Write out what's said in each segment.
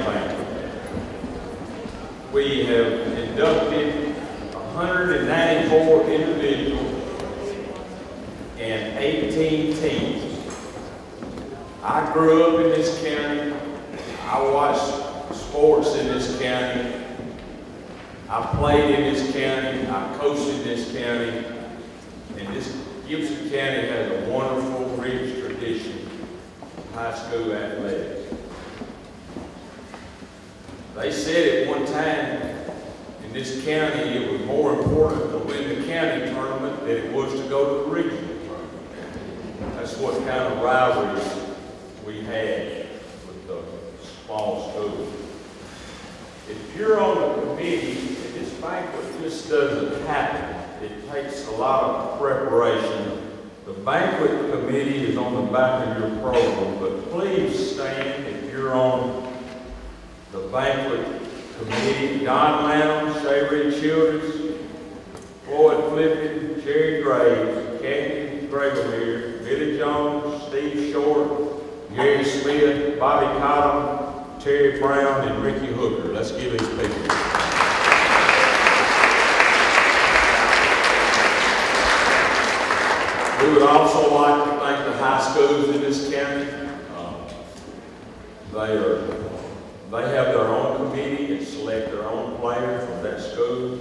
Banquet. We have inducted 194 individuals and 18 teams. I grew up in this county. I watched sports in this county. I played in this county. I coached in this county. And this Gibson County has a wonderful, rich tradition of high school athletics. They said at one time in this county it was more important to win the county tournament than it was to go to the regional tournament. That's what kind of rivalries we had with the small schools. If you're on the committee, this banquet just doesn't happen. It takes a lot of preparation. The banquet committee is on the back of your program, but please stand if you're on the banquet committee. Don Lanham, Sherry Childers, Floyd Flippin, Jerry Graves, Kathy Grabermere, Billy Jones, Steve Short, Gary Smith, Bobby Cotton, Terry Brown, and Ricky Hooker. Let's give these people. We would also like to thank the high schools in this county. They have their own committee and select their own players from that school.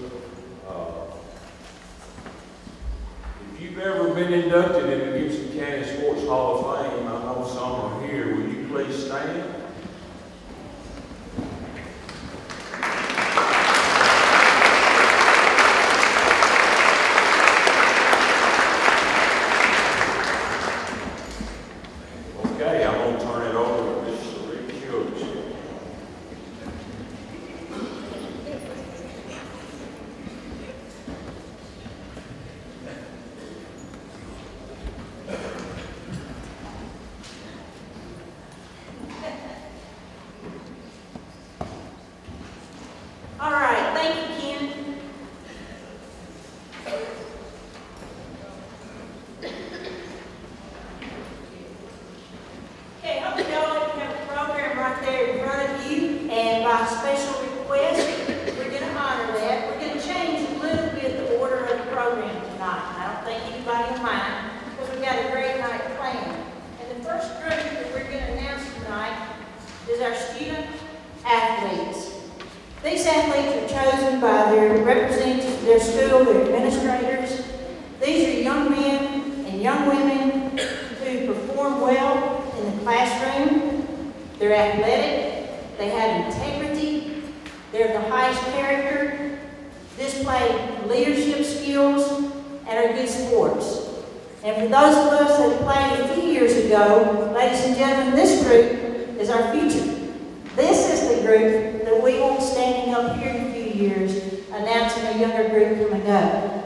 If you've ever been inducted in the Gibson County Sports Hall of Fame, I know some are here. Will you please stand?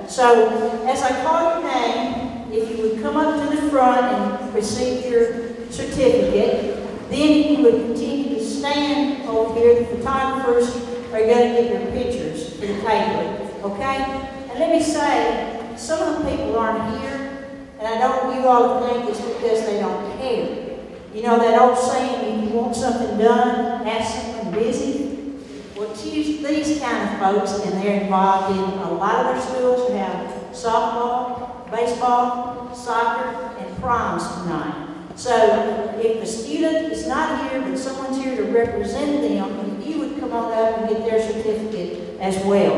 So, as I call your name, if you would come up to the front and receive your certificate, then you would continue to stand over here. The photographers are going to get your pictures for the table, okay? And let me say, some of the people aren't here, and I don't want you all to think it's because they don't care. You know that old saying, if you want something done, have someone busy. Well, choose these kind of folks, and they're involved in a lot of their schools who have softball, baseball, soccer, and proms tonight. So if the student is not here, but someone's here to represent them, you would come on up and get their certificate as well.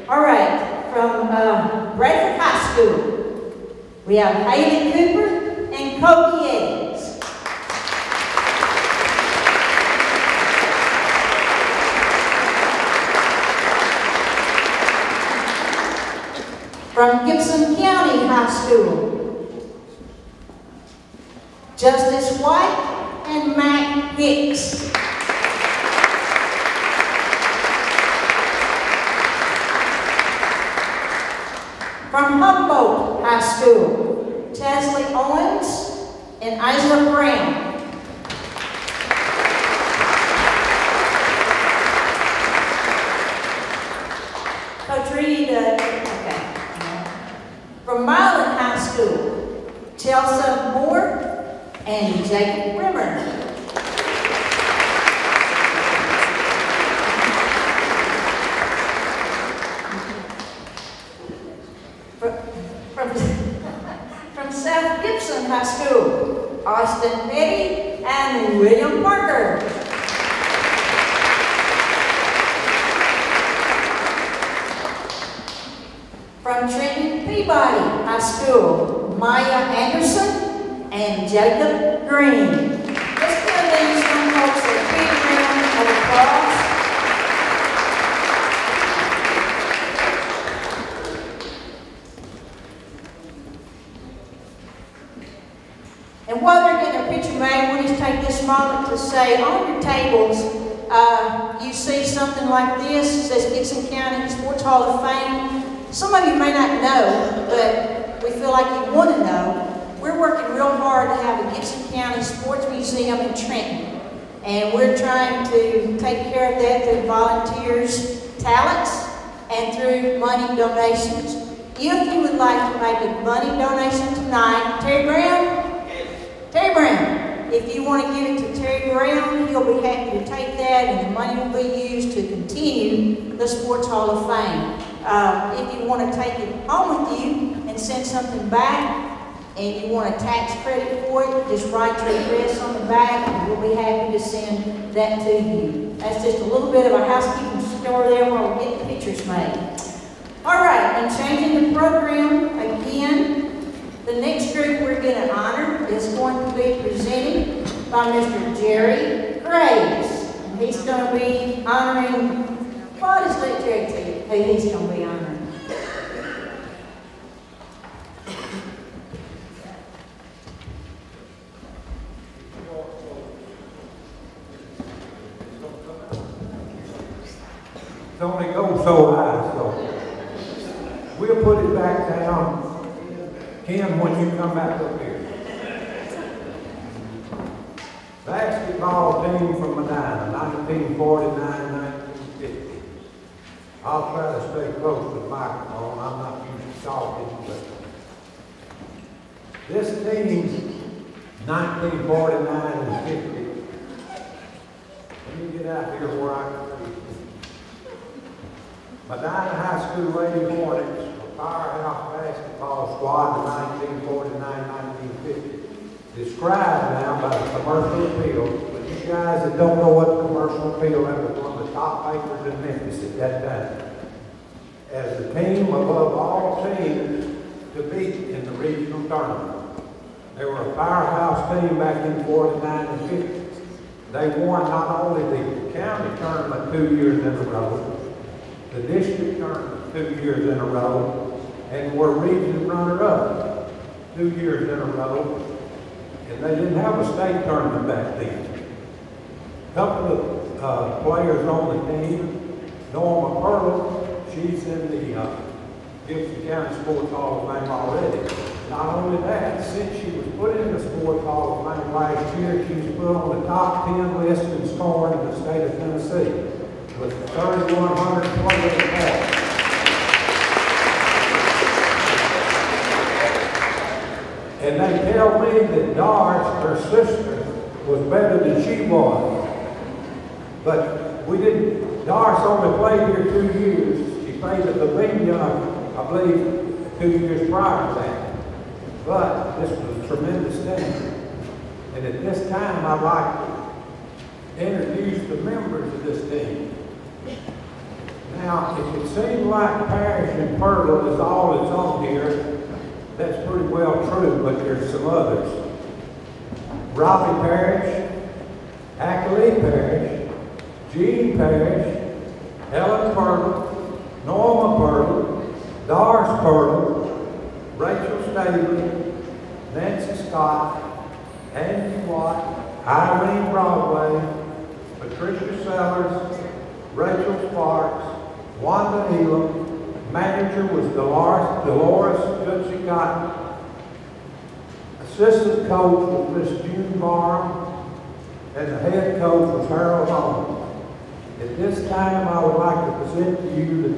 All right, from Bradford High School, we have Haley Cooper and Cody Eddings. From Gibson County High School, Justice White and Mac Hicks. From Humboldt High School, Chesley Owens and Isla Brown. From Milan High School, Chelsea Moore and Jacob Rimmer. Austin Petty and William Parker. From Trenton Peabody High School, Maya Anderson and Jacob Green. Let's give these young folks a big round of applause. And while they're getting their picture made, we'll just take this moment to say, on your tables, you see something like this. It says Gibson County Sports Hall of Fame. Some of you may not know, but we feel like you want to know. We're working real hard to have a Gibson County Sports Museum in Trenton. And we're trying to take care of that through volunteers' talents and through money donations. If you would like to make a money donation tonight, Terry Brown, if you want to give it to Terry Brown, he'll be happy to take that, and the money will be used to continue the Sports Hall of Fame. If you want to take it home with you and send something back, and you want a tax credit for it, just write your address on the back, and we'll be happy to send that to you. That's just a little bit of a housekeeping story there while we get the pictures made. All right, and changing the program again. The next group we're going to honor is going to be presented by Mr. Jerry Graves. And he's going to be honoring, what is that, Jerry, tell you who he's going to be honoring? It only goes so high, so we'll put it back down. Kim, when you come back up here. Basketball team from Medina, 1949-1950. I'll try to stay close to the microphone. I'm not used to talking, but this team, 1949 and 50. Let me get out here where I can see. Medina High School Lady Hornets. Firehouse basketball squad in 1949-1950. Described now by the commercial appeal, but you guys that don't know what the commercial appeal, that was one of the top papers in Memphis at that time. As the team above all teams to beat in the regional tournament. They were a firehouse team back in 49 and 50. They won not only the county tournament 2 years in a row, the district tournament 2 years in a row, and were region runner-up 2 years in a row. And they didn't have a state tournament back then. A couple of players on the team, Norma Pearl, she's in the Gibson County Sports Hall of Fame already. Not only that, since she was put in the Sports Hall of Fame last year, she was put on the top 10 list in scoring in the state of Tennessee with 3,128 points. And they tell me that Doris, her sister, was better than she was. But we didn't, Doris only played here 2 years. She played at the Medina, I believe, 2 years prior to that. But this was a tremendous thing. And at this time, I'd like to introduce the members of this team. Now, if it seems like Parrish and Pearl is all that's on here, that's pretty well true, but there's some others. Robbie Parrish, Ackley Parrish, Jean Parrish, Helen Pearl, Norma Pearl, Doris Pearl, Rachel Staley, Nancy Scott, Angie Watt, Irene Broadway, Patricia Sellers, Rachel Sparks, Wanda Elam. Manager was Dolores Tootsie Cotton. Assistant coach was Miss June Barham, and the head coach was Harold Holmes. At this time, I would like to present to you the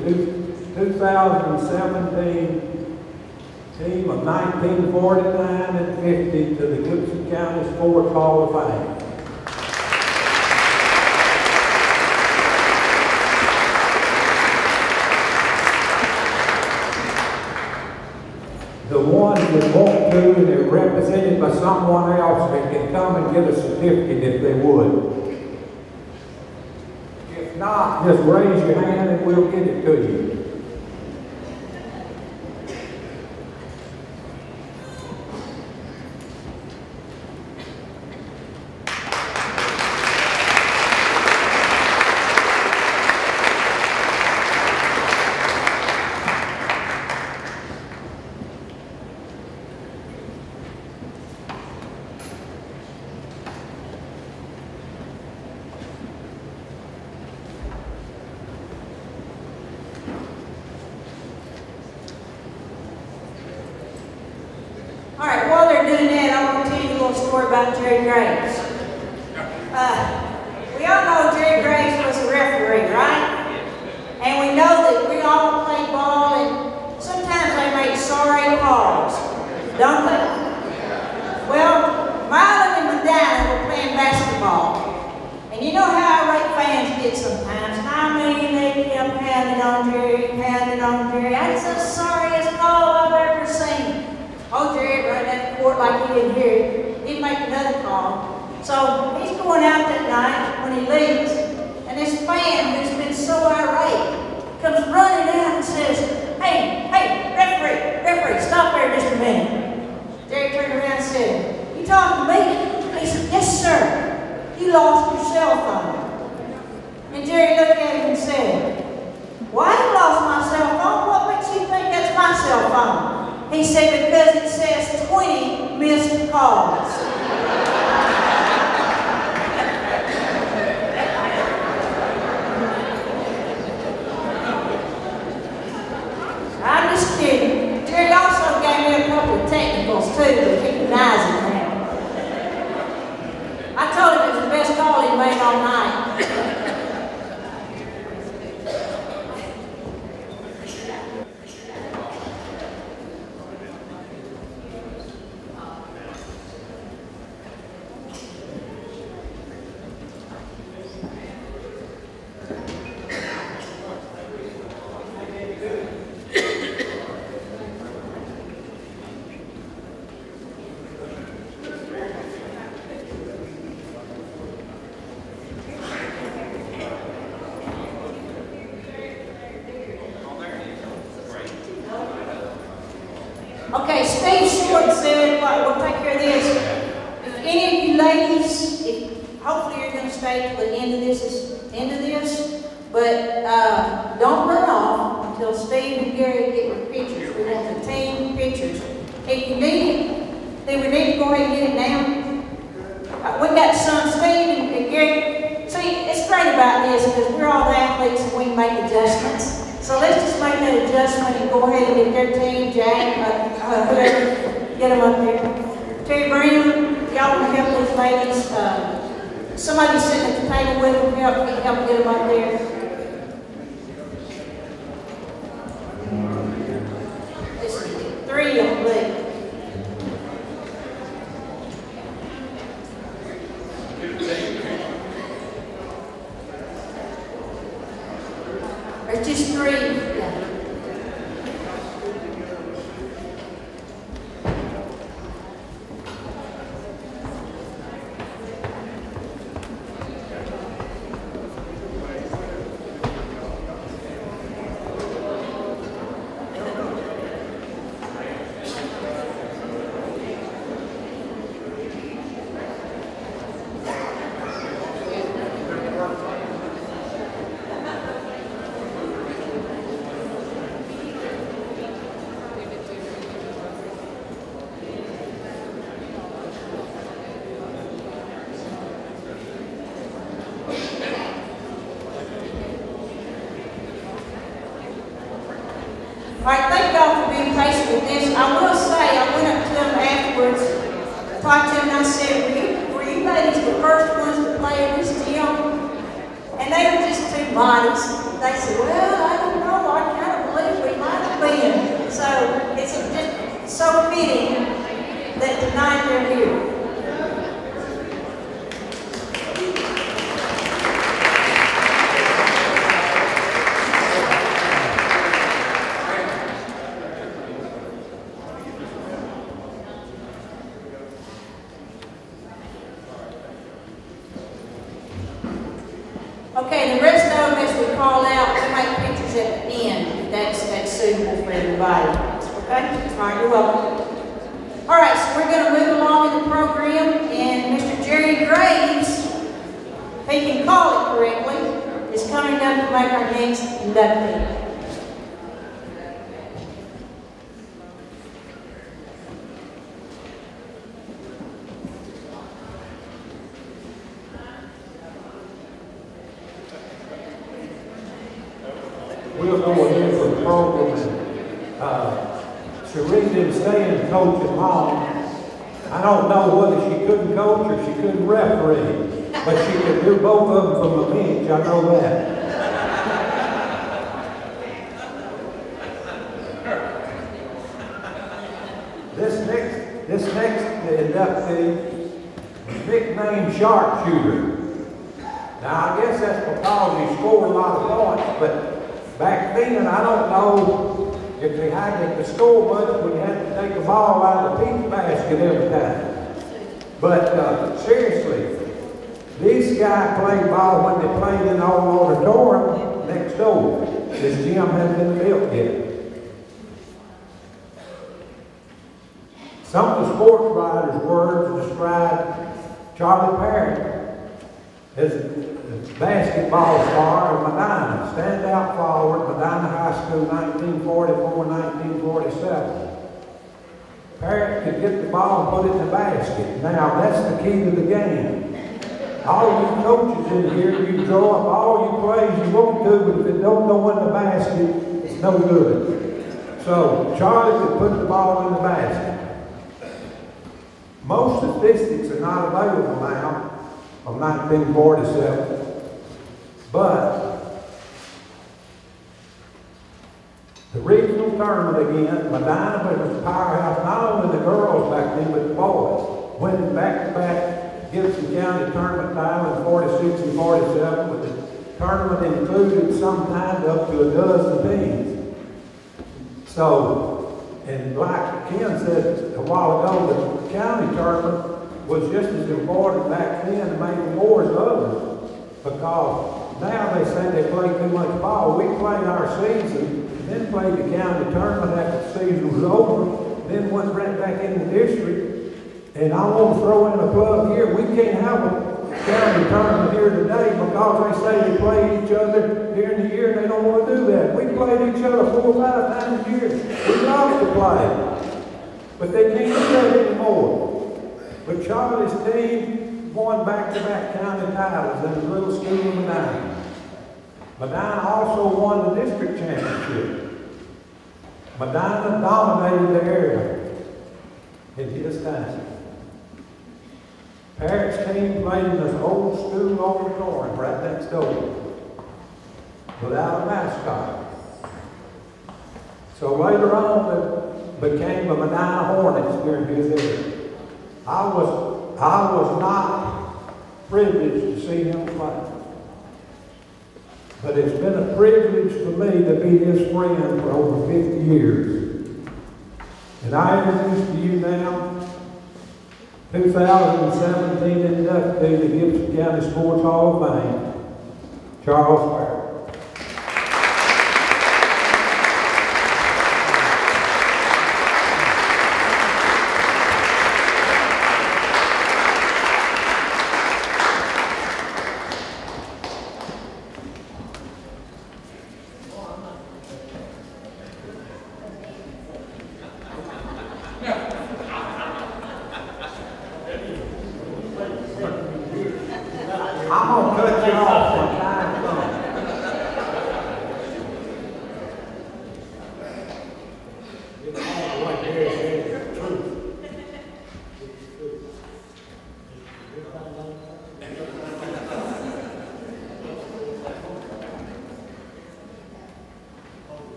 2017 team of 1949 and 50 to the Gibson County Sports Hall of Fame. The ones that want to, and they represent represented by someone else that can come and get a certificate if they would. If not, just raise your hand and we'll get it to you. All right, while they're doing that, I want to tell you a little story about Jerry Graves. We all know Jerry Graves was a referee, right? And we know that we all play ball, and sometimes they make sorry calls, don't they? Well, Milo and Medina were playing basketball. And you know how irate fans get sometimes. I mean, they kept pounding on Jerry. That's the sorriest call I've ever seen. Oh, Jerry right at the court like he didn't hear it. He'd make another call. So he's going out that night when he leaves, and this fan who's been so irate comes running out and says, hey, referee, stop there just a minute. Jerry turned around and said, you talking to me? He said, yes, sir. You lost your cell phone. And Jerry looked at him and said, well, I ain't lost my cell phone. What makes you think that's my cell phone? He said, because it says 20 missed calls. I'm just kidding. Jerry also gave me a couple of technicals too to keep his eyes in there. I told him it was the best call he made all night. Okay, Steve Short said, well, we'll take care of this. If any of you ladies, hopefully you're going to stay till the end of this, but don't run off until Steve and Gary get your pictures. We want the team pictures. If you need it, then we need to go ahead and get it now. We got some Steve and Gary. See, it's great about this because we're all the athletes and we can make adjustments. So let's just make that adjustment and go ahead and get their team, Jack, whoever, get them up there. Terry Brown, y'all want to help these ladies. Somebody sitting at the table with them, help get them up there. There's 3 of them left. There's just 3. Yeah. All right, thank y'all for being patient with this. I will say, I went up to them afterwards, talked to them, and I said, were you ladies the first ones to play in this gym? And they were just too modest. They said, well, I don't know, I kind of believe we might have been. So it's just so fitting that tonight they're here. Okay, the rest of them, as we call out, we'll make pictures at the end. That's suitable for everybody. Okay? All right, you're welcome. All right, so we're going to move along in the program, and Mr. Jerry Graves, if he can call it correctly, is coming up to make our next inductee. We'll go ahead with the program. Cherie didn't stay in coaching long. I don't know whether she couldn't coach or she couldn't referee, but she could do both of them from the bench, I know that. This next inductee is nicknamed Sharpshooter. Now I guess that's because he scored a lot of points, but back then I don't know if they had it to score much, we had to take the ball out of the peach basket every time. But seriously, this guy played ball when they played in the old auditorium next door. This gym hasn't been built yet. Some of the sports writers' words describe Charlie Parrott as a basketball star of Medina, standout forward, Medina High School, 1944-1947. Parrott could get the ball and put it in the basket. Now, that's the key to the game. All you coaches in here, you draw up all your plays you want to, but if it don't go in the basket, it's no good. So, Charlie could put the ball in the basket. Most statistics are not available now from 1947, but the regional tournament again, Medina was a powerhouse, not only the girls back then, but the boys. Winning back-to-back Gibson County tournament title in 46 and 47, with the tournament included sometimes up to a dozen teams. So, and like Ken said a while ago, the county tournament was just as important back then and maybe more as others, because now they say they play too much ball. We played our season, then played the county tournament after the season was over, then went right back in the district. And I want to throw in a plug here. We can't have a county tournament here today because they say they play each other during the year and they don't want to do that. We played each other 4 or 5 times a year. We love to play, but they can't do that anymore. But Charlie's team won back-to-back county titles in the little school of Medina. Medina also won the district championship. Medina dominated the area in his time. Parrott's team played in this old school auditorium right next door without a mascot. So later on, it became the Medina Hornets during his era. I was not privileged to see him play, but it's been a privilege for me to be his friend for over 50 years. And I introduce to you now 2017 inductee to the Gibson County Sports Hall of Fame, Charles Parrott. I'm going to cut you off when time comes. What Gary said is true.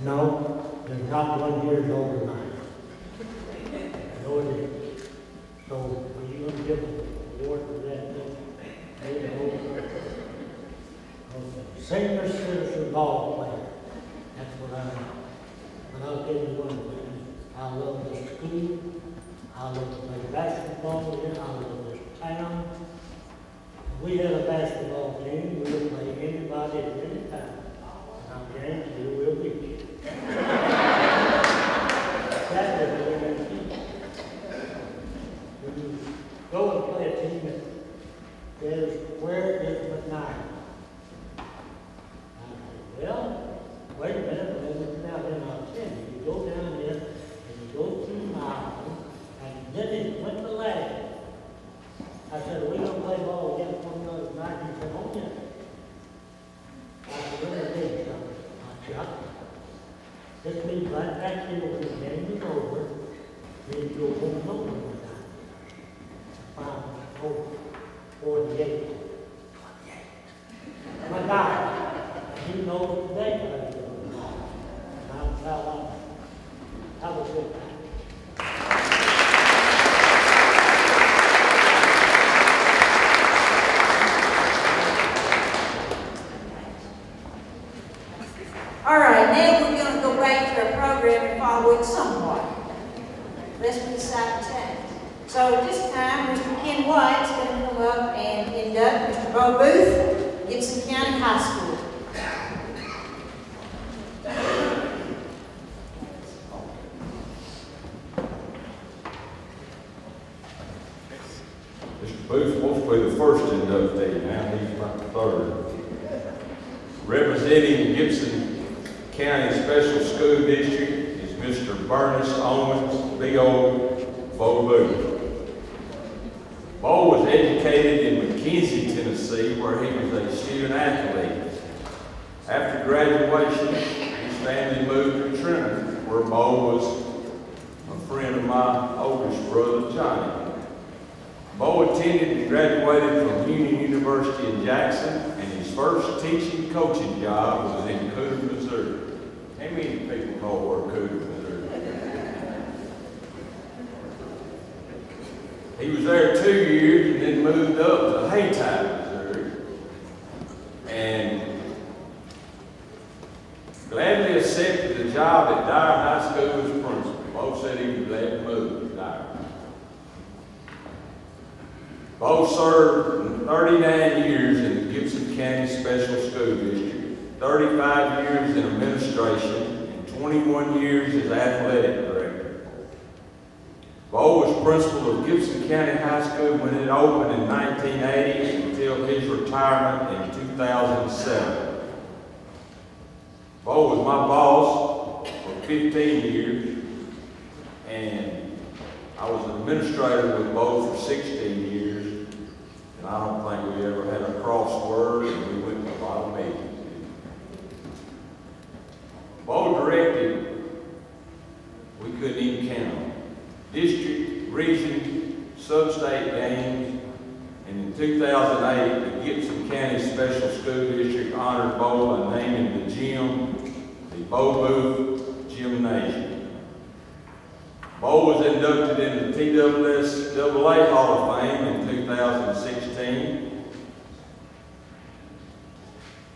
No, they're not 1 year older than I. No, it is. So, are you going to give an award for that? Senior citizen ball player. That's what I was getting one of them. team. I love to play basketball here. I love this town. If we had a basketball team, we would play anybody at any time. And I guarantee you we'll beat you. That's what we're going to do. When you go and play a team that says, where is Medina? Well, wait a minute, let me look down there and I'll tell you. You go down there and you go 2 miles, and then it went to lag. I said, are we going to play ball against one another tonight? He said, oh, yeah. I said, let me tell you something. I shot. This means right back here when the game is over, then you go home alone one time. 48. My God. You know today what I'm doing. And I'm proud of it. Have a good time. All right, now we're going to go back to our program and follow it somewhat. Lest we decide to change. So at this time, Mr. Ken White is going to come up and induct Mr. Bo Booth, Gibson County High School. Mr. Booth supposed to be the first inductee, now he's about the third. Representing Gibson County Special School District is Mr. Bernice Owens, B.O. Bo Booth. Bo was educated in McKenzie, Tennessee, where he was a student athlete. After graduation, his family moved to Trenton, where Bo was a friend of my oldest brother, Johnny. Bo attended and graduated from Union University in Jackson, and his first teaching coaching job was in Cooter, Missouri. How many people know where Cooter, Missouri? He was there 2 years and then moved up to Haytime, Missouri, and gladly accepted the job at Dyer High School as principal. Bo said he was glad to move to Dyer. Bo served 39 years in the Gibson County Special School District, 35 years in administration, and 21 years as athletic director. Bo was principal of Gibson County High School when it opened in 1980 until his retirement in 2007. Bo was my boss for 15 years, and I was an administrator with Bo for 16 years, and I don't think we ever had a crossword, and we went to a lot of meetings. Bo directed, we couldn't even count them, district, region, sub-state games, and in 2008, the Gibson County Special School District honored Bo by naming the gym the Bo Booth Gymnasium. Bo was inducted into the TSSAA Hall of Fame in 2016.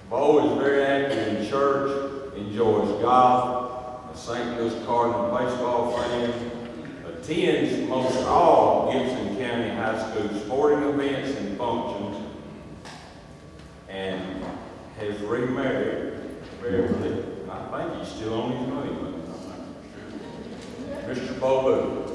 Bo is very active in church, enjoys golf, a St. Louis Cardinal baseball fan, attends most all Gibson County High School sporting events and functions, and has remarried Beverly. I think he's still on his honeymoon. Mr. Bo Booth.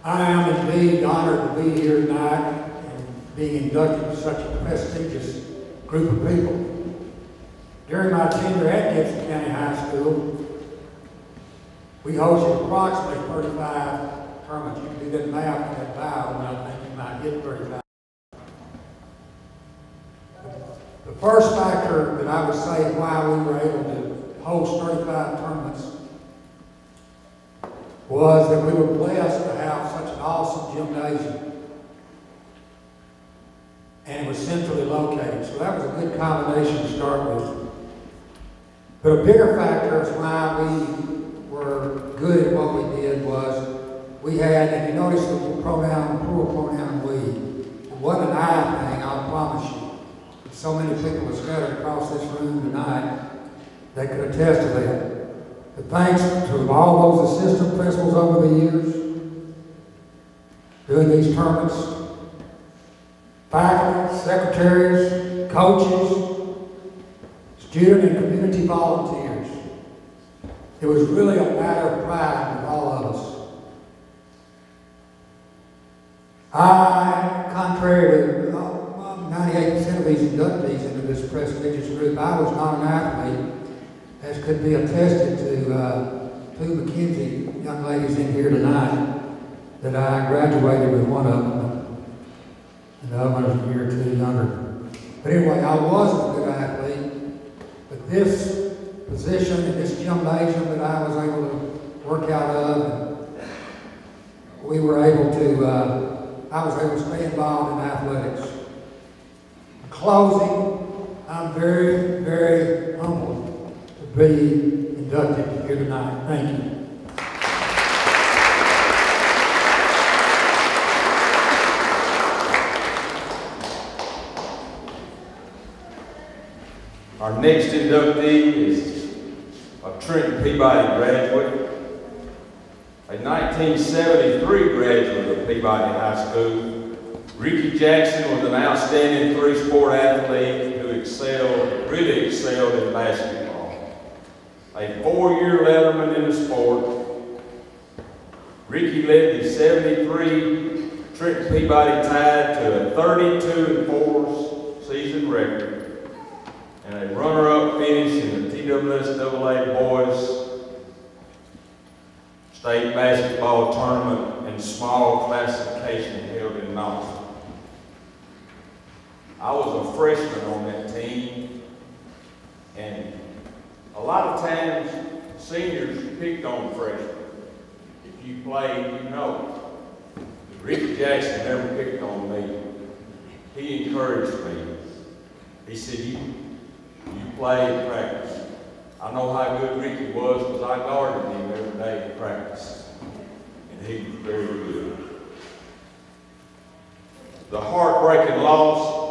I am indeed honored to be here tonight and being inducted to such a prestigious group of people. During my tenure at Gibson County High School, we hosted approximately 35 tournaments. You can do that math in that bio, and I think you might get 35. The first factor that I would say why we were able to host 35 tournaments was that we were blessed to have such an awesome gymnasium. And it was centrally located, so that was a good combination to start with. But a bigger factor is why we were good at what we did was we had, and you notice the pronoun, plural pronoun we. It wasn't an I thing, I'll promise you. So many people are scattered across this room tonight that could attest to that. But thanks to all those assistant principals over the years, doing these tournaments, faculty, secretaries, coaches, student and community volunteers. It was really a matter of pride with all of us. I, contrary to 98% of these inductees into this prestigious group, I was not an athlete, as could be attested to two McKenzie young ladies in here tonight, that I graduated with one of them, and the other one was a year or two younger. But anyway, I wasn't a good athlete, but this position in this gymnasium that I was able to work out of, we were able to, I was able to stay involved in athletics. In closing, I'm very, very humbled to be inducted here tonight. Thank you. Our next inductee is a Trenton Peabody graduate, a 1973 graduate of Peabody High School. Ricky Jackson was an outstanding three-sport athlete who really excelled in basketball. A 4-year letterman in the sport, Ricky led the 73 Trenton Peabody Tide to a 32-4 season record and a runner-up finish in the TWSAA Boys State Basketball Tournament and small classification held in Knoxville. I was a freshman on that team, and a lot of times seniors picked on freshmen. If you played, you know. Ricky Jackson never picked on me. He encouraged me. He said, you play and practice. I know how good Ricky was because I guarded him every day in practice. And he was very good. The heartbreaking loss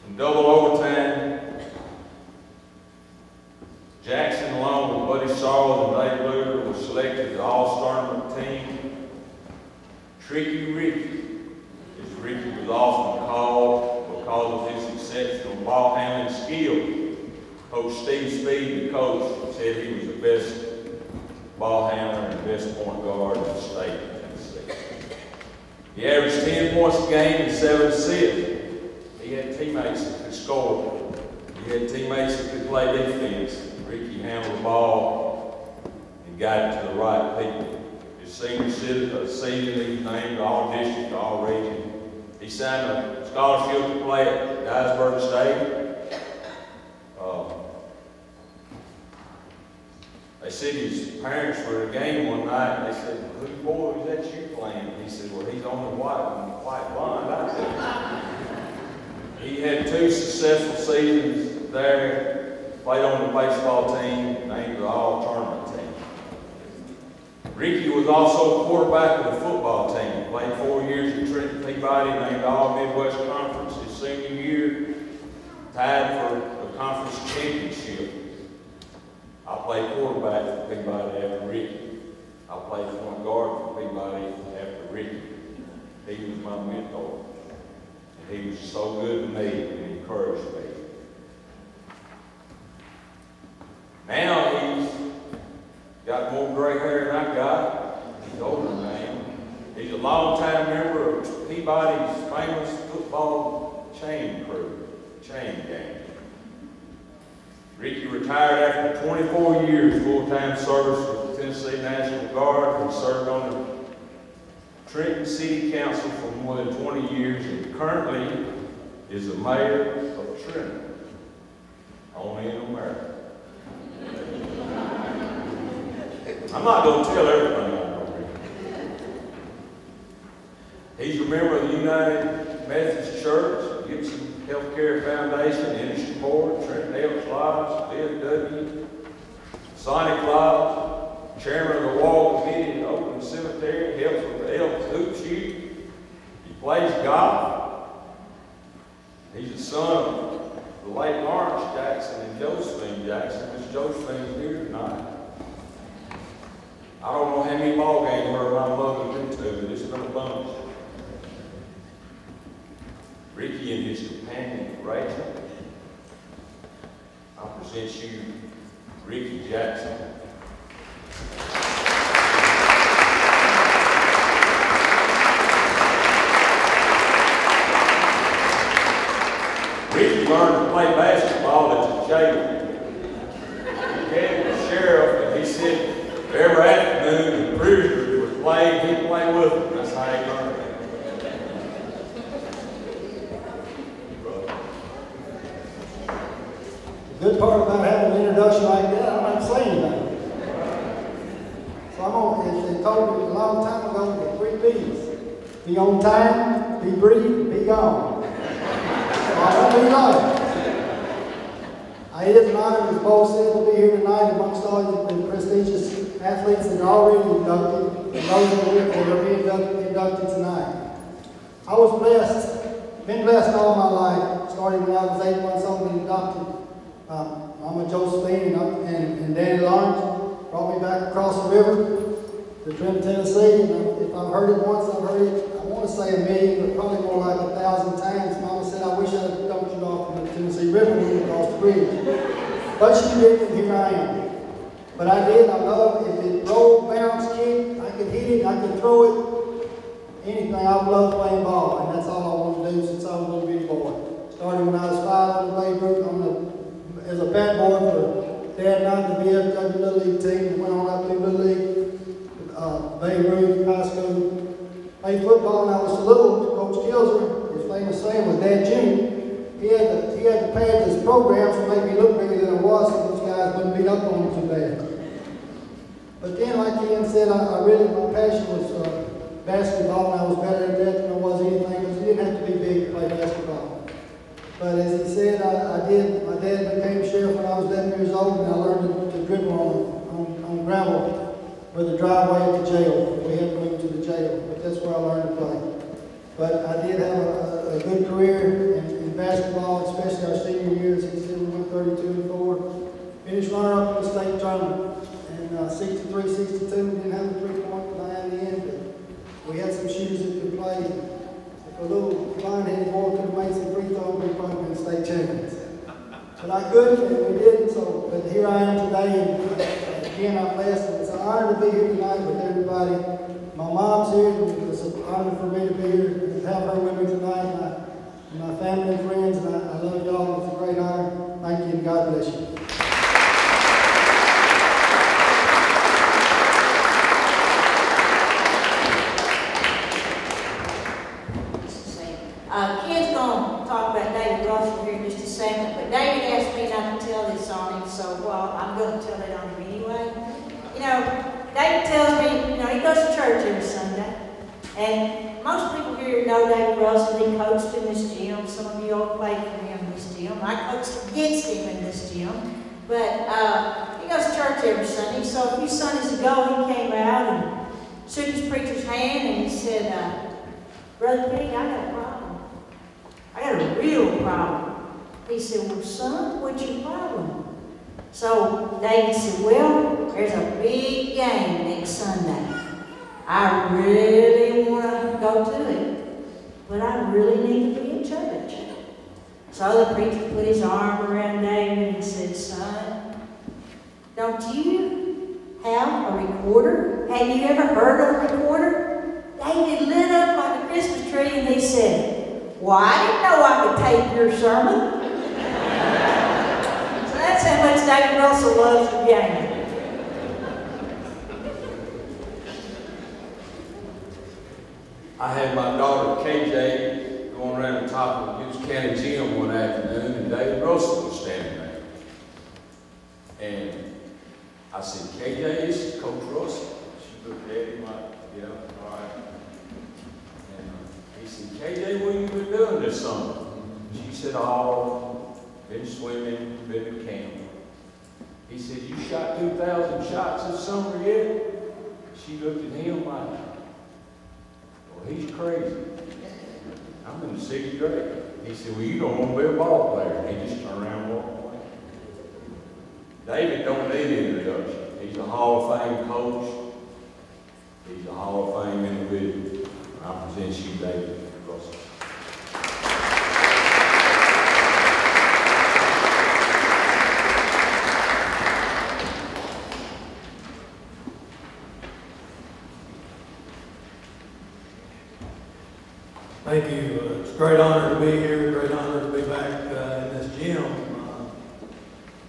in double overtime, Jackson along with Buddy Sarles and Dave Luger were selected to the All-Star team. Tricky Ricky, as Ricky was often called because of his exceptional ball handling skill. Coach Steve Speed, the coach, said he was the best ball handler and the best point guard in the state of Tennessee. He averaged 10 points a game and 7 assists. He had teammates that could score. He had teammates that could play defense. Ricky handled the ball and got it to the right people. His senior season, he was named all district, all region. He signed a scholarship to play at Gettysburg State. They said his parents were at a game one night, and they said, "Who boy is that you playing?" He said, "Well, he's only white blonde, I think." He had 2 successful seasons there, played on the baseball team, named the all-tournament team. Ricky was also quarterback of the football team, played 4 years at Trenton Peabody, named All-Midwest Conference his senior year, tied for the conference championship. I played quarterback for Peabody after Ricky. I played point guard for Peabody after Ricky. He was my mentor. And he was so good to me and encouraged me. Now he's got more gray hair than I got. He's older now. He's a longtime member of Peabody's famous football chain gang. Ricky retired after 24 years full-time service with the Tennessee National Guard and served on the Trenton City Council for more than 20 years and currently is the mayor of Trenton, only in America. I'm not going to tell everything I know, Ricky. He's a member of the United Methodist Church, Gibson Healthcare Foundation, Industry Board, Trenton Elks Lodge, VFW, Sonic Lodge, Chairman of the Wall Committee at Oakland Cemetery, helps with the Elks hoop shoot. He plays golf. He's the son of the late Lawrence Jackson and Josephine Jackson. Miss Josephine's here tonight. I don't know how many ball games her and my mother's been to, but it's been a bunch. Ricky and his companion, Rachel. I present you Ricky Jackson. Ricky learned to play basketball at the jail. He had the sheriff, and he said every afternoon the prisoners would play, he'd play with them. That's how he learned. The good part about having an introduction like that, I'm not saying anything. So as they told me a long time ago, the 3 B's. Be on time, be brief, be gone. So I won't be late. It is an honor, as Bo said, to be here tonight amongst all the prestigious athletes that are already inducted and those that are being inducted tonight. I was been blessed all my life, starting when I was 8 months old and adopted. Mama Josephine and Daddy Lawrence brought me back across the river to Trenton, Tennessee. And if I've heard it once, I've heard it, I want to say 1,000,000, but probably more like 1,000 times. Mama said, I wish I had dumped you off in the Tennessee River when you crossed the bridge. But she did, and here I am. But I did, I love it. If it rolled, bounced, kicked, I could hit it, I could throw it. Anything, I love playing ball, and that's all I wanted to do since I was a little bitty boy. Started when I was 5 on the Babe Ruth, as a bat boy for Dad and I, the VFW Little League team, went on up through Little League, Babe Ruth, high school. Played football when I was little. Coach Gilser, his famous saying was Dad Jr. He had to pad his programs to make me look bigger than I was, so those guys wouldn't beat up on me too bad. But then, like Ian said, my passion was basketball, and I was better at that than I was anything, because you didn't have to be big to play basketball. But as he said, I did. My dad became sheriff when I was 11 years old, and I learned to dribble on gravel with the driveway at the jail. We had to move to the jail, but that's where I learned to play. But I did have a good career in basketball, especially our senior years. He said we went 32-4. Finished runner-up in the state tournament. And 63, 62, didn't have a three-point line in the end, but we had some shooters that could play. If a little blind-headed boy could have made some free throws, we'd probably been state champions. But I couldn't, and we didn't, so, but here I am today, and again, I'm blessed. It's an honor to be here tonight with everybody. My mom's here, and it's an honor for me to be here and have her with me tonight, and my family and friends, and I love y'all. It's a great honor. Thank you, and God bless you. Kid's going to talk about David Russell here in just a second, but David asked me not to tell this on him, so I'm going to tell it on him anyway. You know, David tells me, he goes to church every Sunday, and most people here know David Russell. He coached in this gym. Some of you all played for him in this gym. I coached against him in this gym, but he goes to church every Sunday. So a few Sundays ago, he came out and shook his preacher's hand, and he said, Brother Pete, I got a problem. I got a real problem. He said, well, son, what's your problem? So David said, well, there's a big game next Sunday. I really want to go to it, but I really need to be in church. So the preacher put his arm around David and said, son, don't you have a recorder? Have you ever heard of a recorder? David lit up like a Christmas tree, and he said, well, I didn't know I could tape your sermon. So that's how much David Russell loves the game. I had my daughter KJ going around the top of the Gibson County Gym one afternoon, and David Russell was standing there. And I said, KJ, this is Coach Russell. She looked at him like, yeah, all right. And this summer? She said, oh, been swimming, been to camp. He said, you shot 2,000 shots this summer yet? She looked at him like, well, he's crazy. I'm in the 6th grade. He said, well, you don't want to be a ball player. And he just turned around and walked away. David don't need introduction. He's a Hall of Fame coach. He's a Hall of Fame individual. I present you, David Russell. Thank you. It's a great honor to be here, great honor to be back in this gym.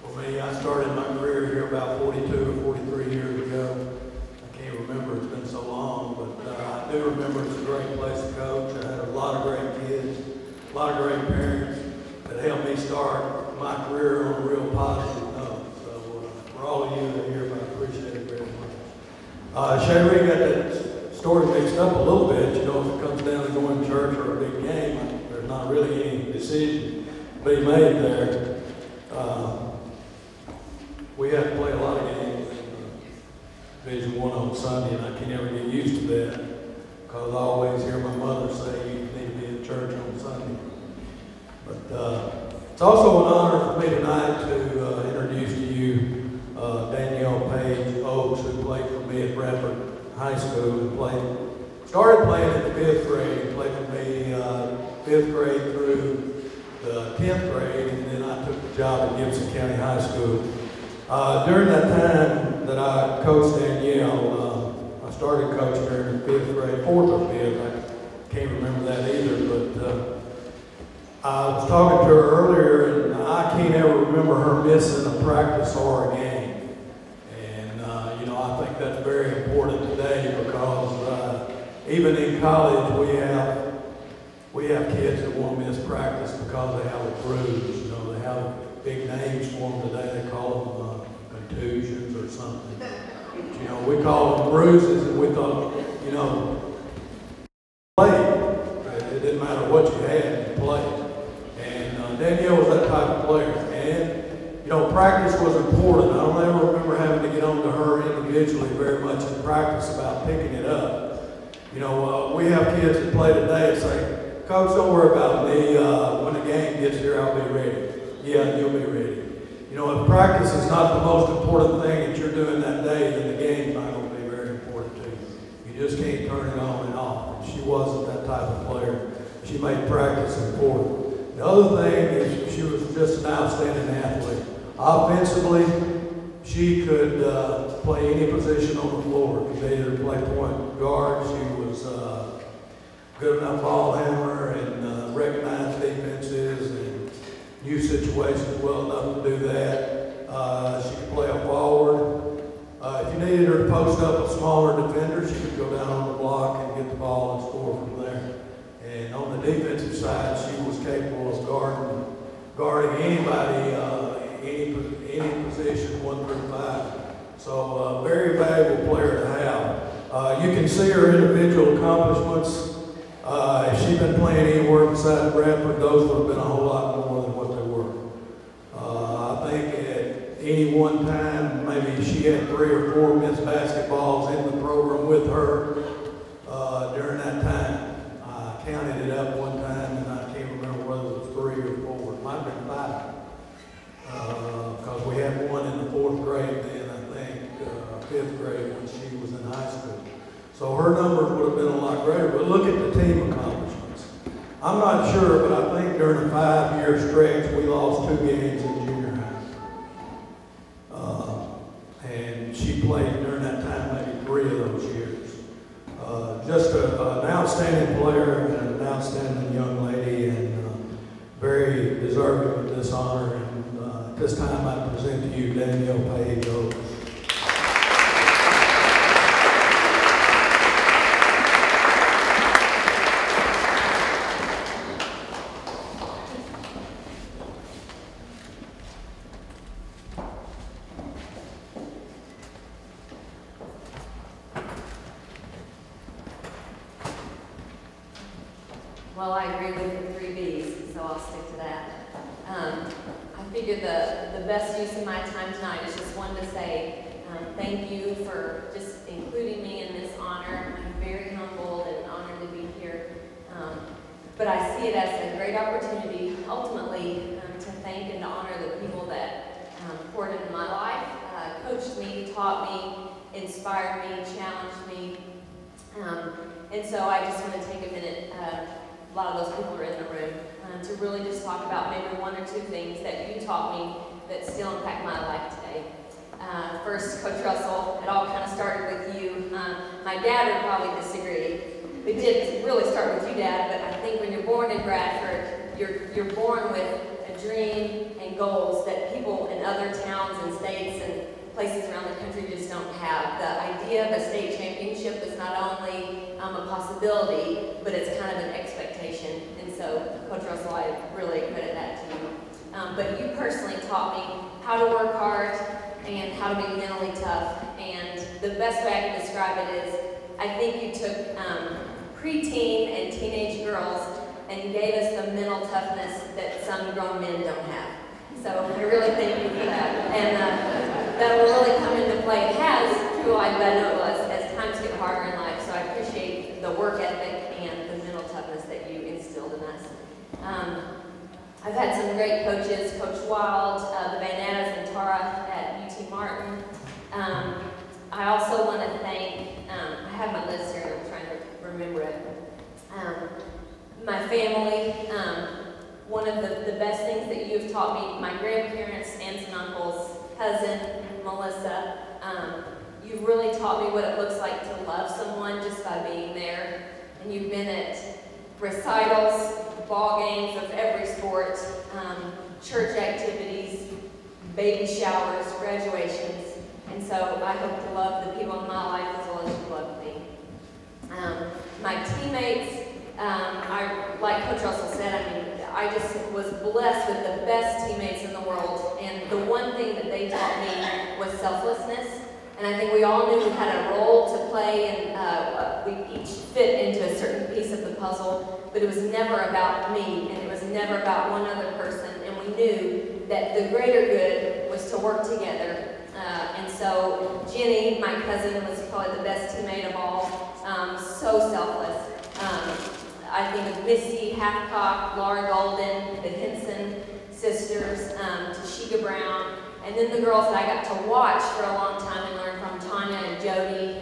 For me, I started my career here about 42 or 43 years ago. I can't remember, it's been so long, but I do remember it's a great place to coach. I had a lot of great kids, a lot of great parents that helped me start my career on a real positive note. So for all of you that are here, I appreciate it very much. Sherry got that story mixed up a little bit. You know, if it comes down to going to church or a big game, there's not really any decision to be made there. We have to play a lot of games in Division I on Sunday, and I can never get used to that because I always hear my mother say you need to be at church on Sunday. But it's also an honor for me tonight to introduce to you Danielle Page Oaks, who played for me at Bradford High School and started playing in the 5th grade. He played for me 5th grade through the 10th grade, and then I took the job at Gibson County High School. During that time that I coached Danielle, I started coaching her in the 5th grade, 4th or 5th. I can't remember that either, but I was talking to her earlier, and I can't ever remember her missing a practice or a game. I think that's very important today because even in college we have kids that won't miss practice because they have a bruise. You know, they have big names for them today. They call them contusions or something. You know, we call them bruises, and we thought, you know, play. It didn't matter what you had, you played. And Danielle was that type of player. And you know, practice was important. I don't ever remember having to get on to her individually very much in practice about picking it up. You know, we have kids that play today and say, Coach, don't worry about me. When the game gets here, I'll be ready. Yeah, you'll be ready. You know, if practice is not the most important thing that you're doing that day, then the game's not going to be very important to you. You just can't turn it on and off. And she wasn't that type of player. She made practice important. The other thing is she was just an outstanding athlete. Offensively, she could play any position on the floor. She either play point guard. She was good enough ball handler and recognized defenses and knew situations well enough to do that. She could play a forward. If you needed her to post up a smaller defender, she could go down on the block and get the ball and score from there. And on the defensive side, she was capable of guarding anybody. Any position, 1 through 5. So very valuable player to have. You can see her individual accomplishments. If she'd been playing anywhere besides Bradford, those would have been a whole lot more than what they were. I think at any one time, maybe she had 3 or 4 missed basketballs in the program with her during that time. I counted it up one time, and I can't remember whether it was 3 or 4. It might have been 5. Because we had one in the 4th grade then, I think, 5th grade when she was in high school. So her numbers would have been a lot greater, but look at the team accomplishments. I'm not sure, but I think during a 5-year stretch, we lost 2 games in junior high. And she played during that time maybe 3 of those years. Just an outstanding player and an outstanding young lady, and very deserving of this honor. At this time, I present to you Danielle Page Oaks. Well, I agree with the 3 Bs, so I'll stick to that. I figured the best use of my time tonight is just one to say thank you for just including me in this honor. I'm very humbled and honored to be here. But I see it as a great opportunity, ultimately, to thank and to honor the people that poured into my life, coached me, taught me, inspired me, challenged me. And so I just want to take a minute, a lot of those people are in the room, to really just talk about maybe 1 or 2 things that you taught me that still impact my life today. First, Coach Russell, it all kind of started with you. My dad would probably disagree. It didn't really start with you, Dad, but I think when you're born in Bradford, you're born with a dream and goals that people in other towns and states and places around the country just don't have. The idea of a state championship is not only a possibility, but it's kind of an expectation. And so, Coach Russell, I really credit that to you. But you personally taught me how to work hard and how to be mentally tough. And the best way I can describe it is, I think you took preteen and teenage girls and gave us the mental toughness that some grown men don't have. So I really thank you for that. And that will really come into play. It has through life, but I know it was, as times get harder in life. So I appreciate the work ethic and the mental toughness that you instilled in us. I've had some great coaches, Coach Wild, the Bananas, and Tara at UT Martin. I also want to thank, I have my list here and I'm trying to remember it. My family, one of the best things that you've taught me, my grandparents, aunts and uncles, cousin, Melissa, you've really taught me what it looks like to love someone just by being there. And you've been at recitals, ball games of every sport, church activities, baby showers, graduations. And so I hope to love the people in my life as well as you love me. My teammates, like Coach Russell said, I just was blessed with the best teammates in the world. And the one thing that they taught me was selflessness. And I think we all knew we had a role to play, and we each fit into a certain piece of the puzzle. But it was never about me, and it was never about one other person. And we knew that the greater good was to work together. And so Jenny, my cousin, was probably the best teammate of all. So selfless. I think of Missy Hathcock, Laura Golden, the Henson sisters, Tashika Brown, and then the girls that I got to watch for a long time and learn from, Tanya and Jody,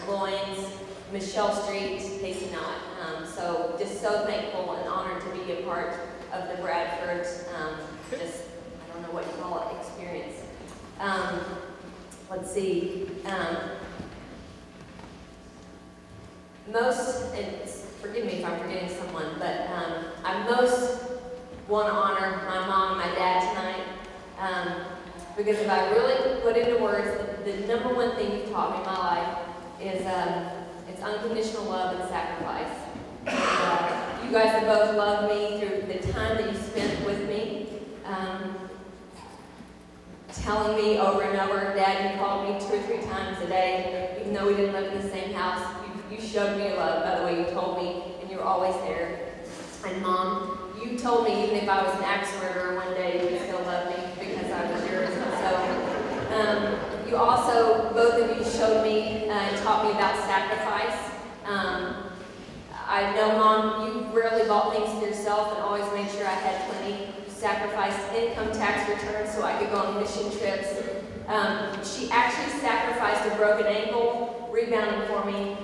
Loins, Michelle Street, Casey Knott. So just so thankful and honored to be a part of the Bradford, I don't know what you call it, experience. Let's see. Forgive me if I'm forgetting someone, but I most want to honor my mom and my dad tonight, because if I really put into words, the number one thing you've taught me in my life is it's unconditional love and sacrifice. You guys have both loved me through the time that you spent with me, telling me over and over, Dad, you called me 2 or 3 times a day, even though we didn't live in the same house. You showed me love by the way you told me, and you were always there. And Mom, you told me even if I was an axe murderer one day, you still loved me because I was yours. And so you also, both of you showed me and taught me about sacrifice. I know, Mom, you rarely bought things for yourself and always made sure I had plenty. You sacrificed income tax returns so I could go on mission trips. She actually sacrificed a broken ankle, rebounding for me.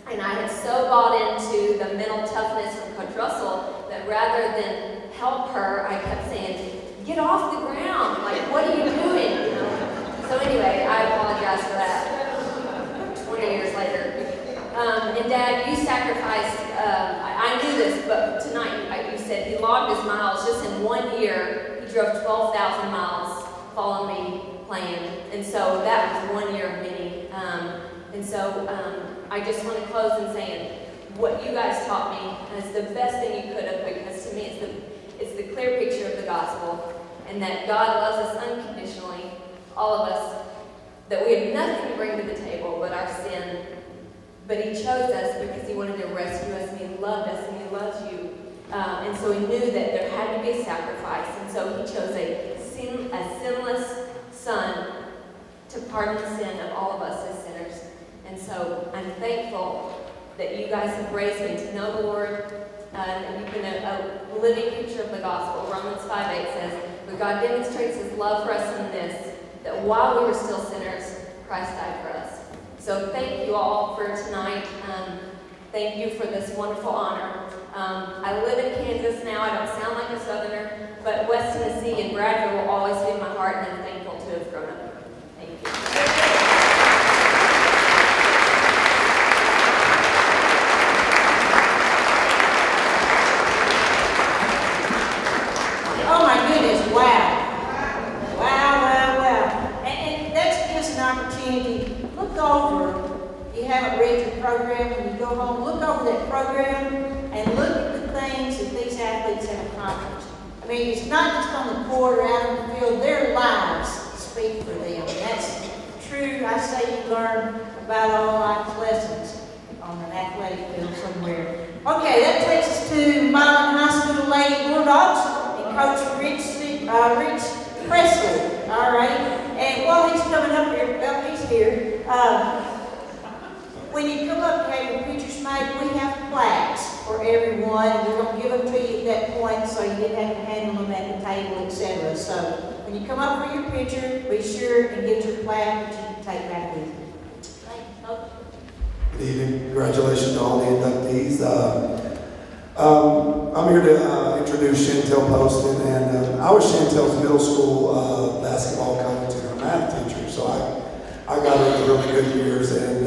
And I had so bought into the mental toughness from Coach Russell that rather than help her, I kept saying, get off the ground, like, what are you doing? You know? So anyway, I apologize for that 20 years later. And Dad, you sacrificed, I knew this, but tonight you said he logged his miles just in 1 year. He drove 12,000 miles following me playing. And so that was 1 year of many. And so I just want to close in saying what you guys taught me is the best thing you could have, because to me it's the clear picture of the gospel, and that God loves us unconditionally, all of us, that we have nothing to bring to the table but our sin, but he chose us because he wanted to rescue us, and he loved us, and he loves you. And so he knew that there had to be a sacrifice, and so he chose a sinless son to pardon the sin of all of us as sinners. And so I'm thankful that you guys have raised me to know the Lord, and you've been a living picture of the gospel. Romans 5:8 says, "But God demonstrates his love for us in this, that while we were still sinners, Christ died for us." So thank you all for tonight. Thank you for this wonderful honor. I live in Kansas now. I don't sound like a Southerner, but West Tennessee and Bradford will always be in my heart, and I'm thankful to have grown up here. Thank you. Oh my goodness, wow. And that gives us an opportunity. Look over, you haven't read your program, when you go home, look over that program and look at the things that these athletes have accomplished. I mean, it's not just on the court or out on the field, their lives speak for them. That's true. I say you learn about all life's lessons on an athletic field somewhere. Okay, that takes us to Milan High School Lady Bulldogs and Coach Rich Presley. All right, and while he's coming up here, well, he's here. When you come up and have your pictures made, we have plaques for everyone, and we're going to give them to you at that point so you didn't have to handle them at the table, etc. So when you come up for your picture, be sure and get your plaque that you can take back with you. Thank you, Coach. Good evening. Congratulations to all the inductees. I'm here to introduce Chantel Poston, and I was Chantel's middle school basketball coach and her math teacher, so I got her in really good years. And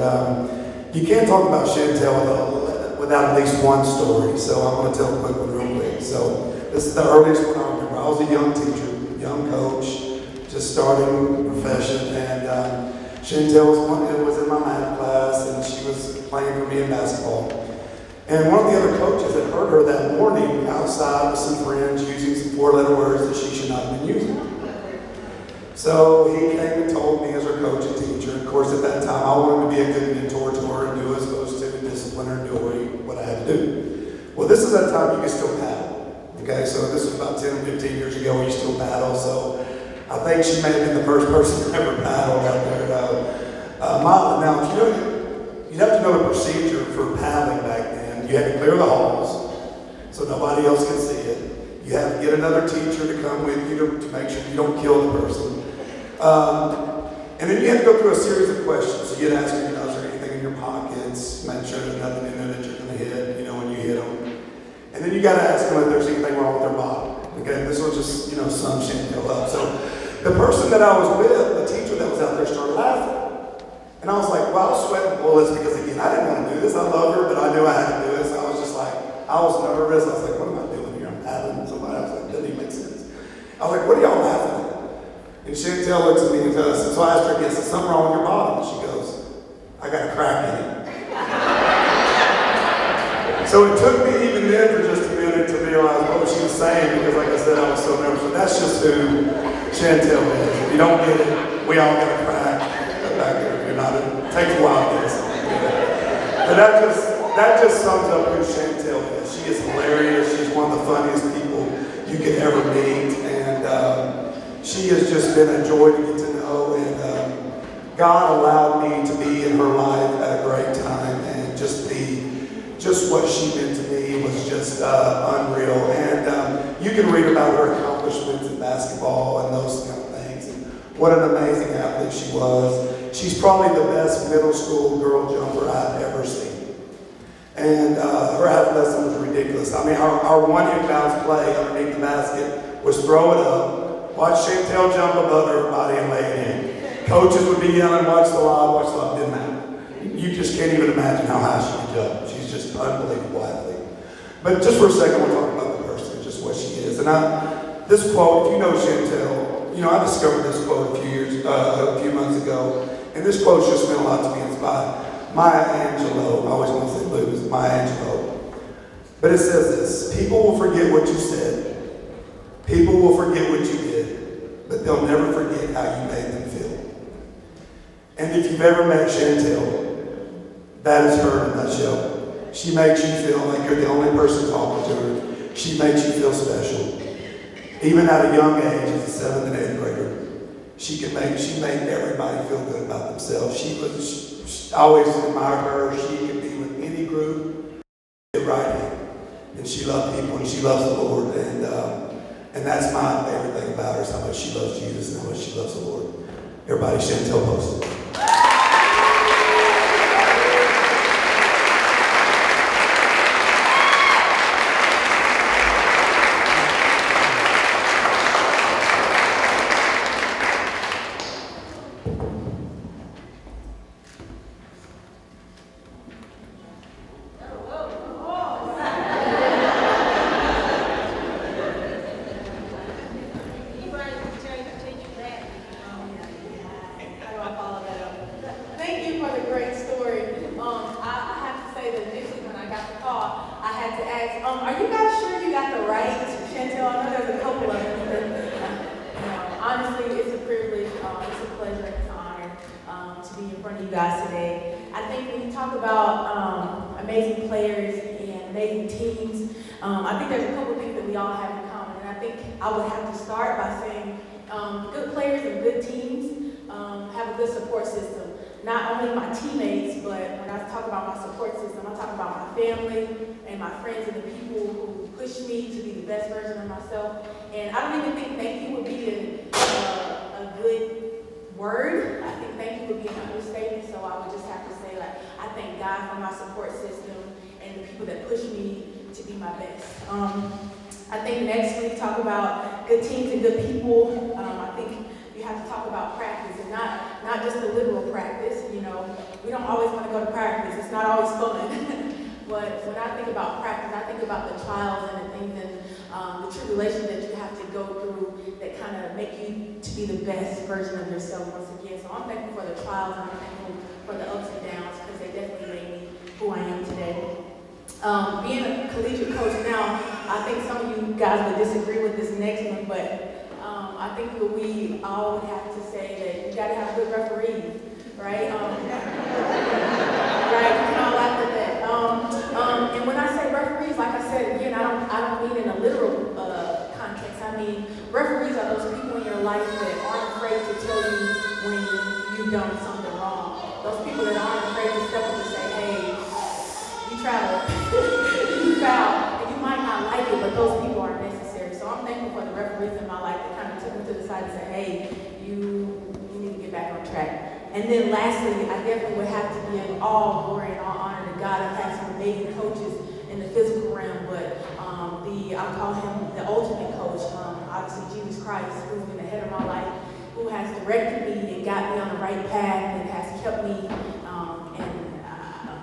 you can't talk about Chantel without at least one story, so I'm going to tell a quick one real quick. So this is the earliest one I remember. I was a young teacher, young coach, just starting profession, and Chantel was in my math class, and she was playing for me in basketball. And one of the other coaches had heard her that morning outside with some friends using some four-letter words that she should not have been using. So he came and told me as her coach and teacher. Of course, at that time, I wanted to be a good mentor to her and do what I was supposed to, discipline her and do what I had to do. Well, this is that time you can still paddle. Okay, so this was about 10 or 15 years ago when you still paddle. So I think she may have been the first person to ever paddle out there at Milan. Now, you'd have to know the procedure for paddling back then. You had to clear the halls so nobody else can see it. You had to get another teacher to come with you to make sure you don't kill the person. And then you had to go through a series of questions. So you'd ask her, is there anything in your pockets? Make sure there's nothing in there that you're going to hit, when you hit them. And then you got to ask them if there's anything wrong with their body. Okay, this will just, sum Chantel up. So the person that I was with, the teacher that was out there, started laughing. And I was like, well, I was sweating bullets because, again, I didn't want to do this. I love her, but I knew I had to do it. So I was just like, I was nervous. I was like, what am I doing here? I'm paddling. Somebody else like, doesn't even make sense. I was like, what are y'all laughing at? And Chantel looks at me and says, so I asked her again, is something wrong with your body? And she goes, I got a crack in it. So it took me even then for just a minute to realize what she was saying, because like I said, I was so nervous. But that's just who Chantel is. If you don't get it, we all got a crack back there. If you're not, it takes a while to get something. But that just sums up who Chantel is. She is hilarious. She's one of the funniest people you could ever meet. And she has just been a joy to get to know. And God allowed me to be in her life at a great time. And just what she meant to me was just unreal. And you can read about her accomplishments in basketball and those kind of things. And what an amazing athlete she was. She's probably the best middle school girl jumper I've ever seen. And her athleticism was ridiculous. I mean, our one inbounds play underneath the basket was throw it up, watch Chantel jump above everybody and lay it in. Coaches would be yelling, watch the lob, didn't matter. You just can't even imagine how high she could jump. She's just an unbelievable athlete. But just for a second, we'll talk about the person, just what she is. And this quote, if you know Chantel, I discovered this quote a few months ago. And this quote just meant a lot to me. It's by Maya Angelou. I always want to say Lou, Maya Angelou. But it says this: people will forget what you said. People will forget what you did. But they'll never forget how you made them feel. And if you've ever met Chantel, That is her in a nutshell. She makes you feel like you're the only person talking to her. She makes you feel special. Even at a young age, as a 7th and 8th grader, she made everybody feel good about themselves. I always admired her. She could be with any group, get right in. And she loved people and she loves the Lord. And that's my favorite thing about her is how much she loves Jesus and how much she loves the Lord. Everybody, Chantel Poston. I would have to start by saying good players and good teams have a good support system. Not only my teammates, but when I talk about my support system, I talk about my family and my friends and the people who push me to be the best version of myself. And I don't even think thank you would be a good word. I think thank you would be an understatement, so I would just have to say, like, I thank God for my support system and the people that push me to be my best. I think next when you talk about good teams and good people, I think you have to talk about practice and not just the literal practice. You know, we don't always want to go to practice. It's not always fun. But when I think about practice, I think about the trials and the things and the tribulations that you have to go through that kind of make you to be the best version of yourself once again. So I'm thankful for the trials and I'm thankful for the ups and downs because they definitely made me who I am today. Being a collegiate coach now, I think some of you guys would disagree with this next one, but I think that we all would have to say that you got to have good referees, right? Right, you can all laugh at that. And when I say referees, like I said again, I don't mean in a literal context. I mean referees are those people in your life that aren't afraid to tell you when you've done something wrong. Those people that aren't afraid to step up and say, hey, you traveled, you fouled, and you might not like it, but those people are necessary. So I'm thankful for the referees in my life that kind of took me to the side and said, hey, you need to get back on track. And then lastly, I definitely would have to give all glory and all honor to God. I've had some amazing coaches in the physical realm, but I call him the ultimate coach, obviously Jesus Christ, who's been the head of my life, who has directed me and got me on the right path and has kept me.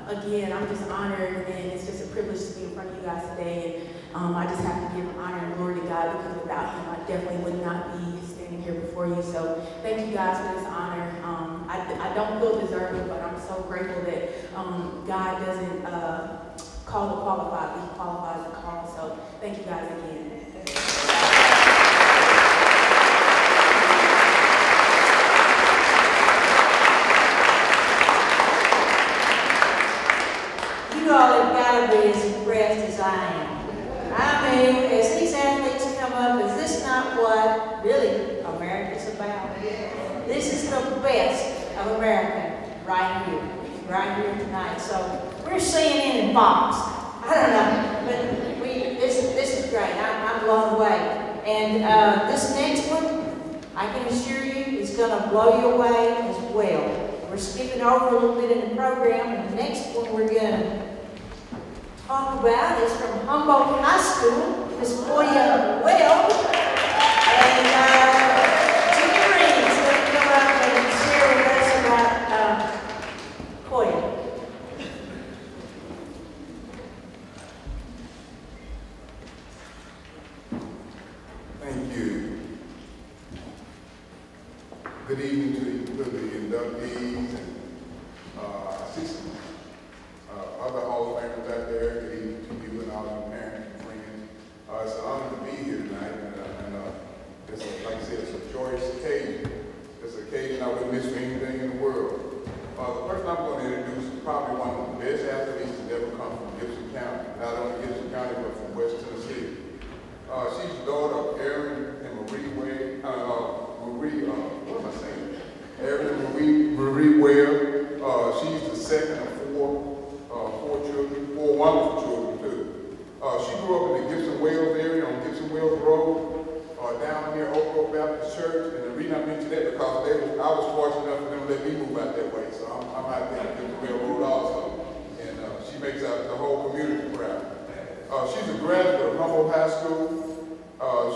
Again, I'm just honored, and it's just a privilege to be in front of you guys today. And I just have to give honor and glory to God because without him, I definitely would not be standing here before you. So thank you guys for this honor. I don't feel deserving, but I'm so grateful that God doesn't call the qualified, he qualifies the call. So thank you guys again. You all have got to be as impressed as I am. I mean, as these athletes come up, is this not what really America's about? This is the best of America right here tonight. So we're seeing it in Fox. I don't know, but this is great. I'm blown away. And this next one, I can assure you, is going to blow you away as well. We're skipping over a little bit in the program, and the next one we're going to talk about is from Humboldt High School, Miss Boya Well, and Jimmy Reed's going to come up and share with us about Koya. Thank you. Good evening to the inductees and assistants, other Hall of Famers out there. Good evening to you and all your parents and friends. It's an honor to be here tonight, and it's like I said, it's a joyous occasion. It's an occasion I wouldn't miss for anything in the world. The person I'm going to introduce is probably one of the model for children too. She grew up in the Gibson Wells area on Gibson Wells Road, down near Oak Grove Baptist Church. And the reason I mention that because I was fortunate enough for them to let me move out that way. So I'm out there on Gibson Wells Road also. And she makes out the whole community proud. She's a graduate of Humboldt High School.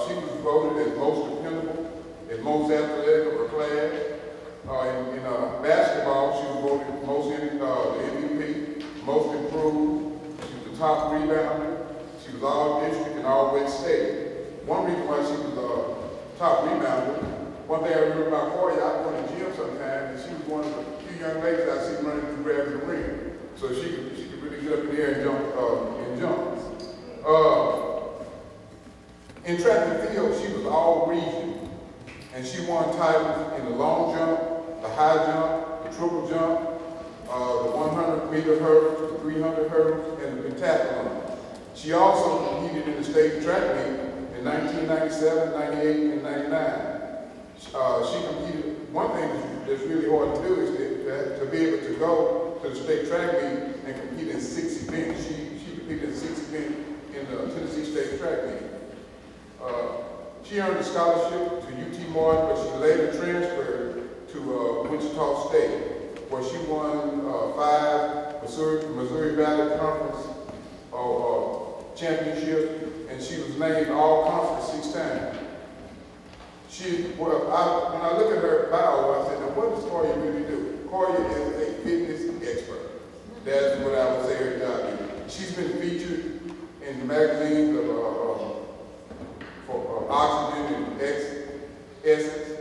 She was voted as most dependable and most athletic of her class. In basketball, she was voted most MVP, most improved. She was the top rebounder. She was all district and all West State. One reason why she was top rebounder, one thing I remember about Corey, I was in the gym sometime, and she was one of the few young ladies I see running through grabbing the ring. So she could really get up in the air and jump. In track and field, she was all region, and she won titles in the long jump, the high jump, the triple jump, the 100-meter hurdles, the 300 hurdles, and the pentathlon. She also competed in the state track meet in 1997, 98, and 99. She competed. One thing that's really hard to do is to be able to go to the state track meet and compete in 6 events. She competed in 6 events in the Tennessee State Track meet. She earned a scholarship to UT Martin, but she later transferred to Wichita State, where she won 5 Missouri Valley Conference championships, and she was named all-conference 6 times. When I look at her bio, I said, now what does Corey really do? Corey is a fitness expert. That's what I would say her job is. She's been featured in the magazines for Oxygen and Essence.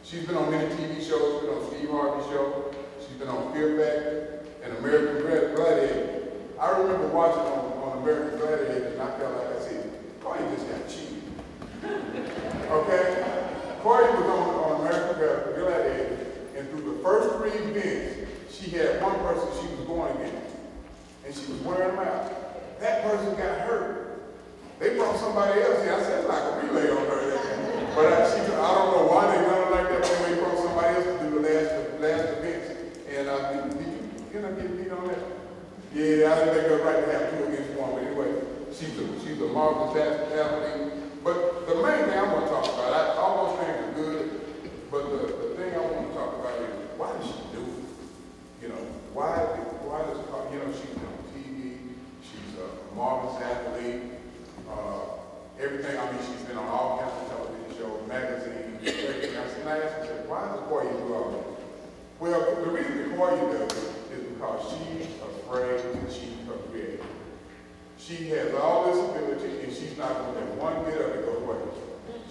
She's been on many TV shows, been on Steve Harvey's show. She's been on Fear Factor and American Gladiator. I remember watching on American Gladiator, and I felt like I said, Corey just got cheated. Okay? Corey was on American Gladiator, and through the first 3 events, she had one person she was going against, and she was wearing them out. That person got hurt. They brought somebody else in. I said, it's like a relay on her there. But I don't know why they done it like that, but they brought somebody else to do the last events. And did you end up getting beat on that? Yeah, I didn't think it was right to have 2 against 1, but anyway, she's a marvelous athlete. But the main thing I want to talk about, all those things are good, but the thing I want to talk about is, why does she do it? You know, why does, she's on TV, she's a marvelous athlete, everything, she's been on all kinds of television shows, magazines, everything. I asked her, why does Corey do all this? Well, the reason that Corey does it is because she's afraid to cheat her creator. She has all this ability, and she's not going to let one bit of it go away.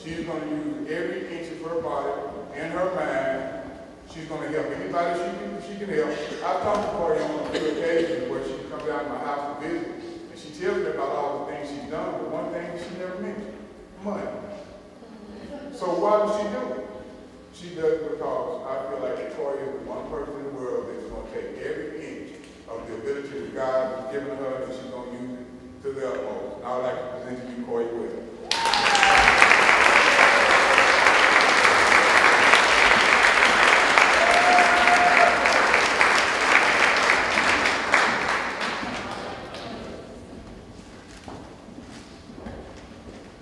She's going to use every inch of her body and her mind. She's going to help anybody she can help. I've talked to Corey on a few occasions where she comes down to my house to visit, and she tells me about all the things she's done, but one thing she never mentioned, money. So why does she do it? She does it because I feel like Corey is the one person in the world that's going to take every inch of the ability that God has given her, and she's going to use it to the utmost. And I would like to present to you Corey Will.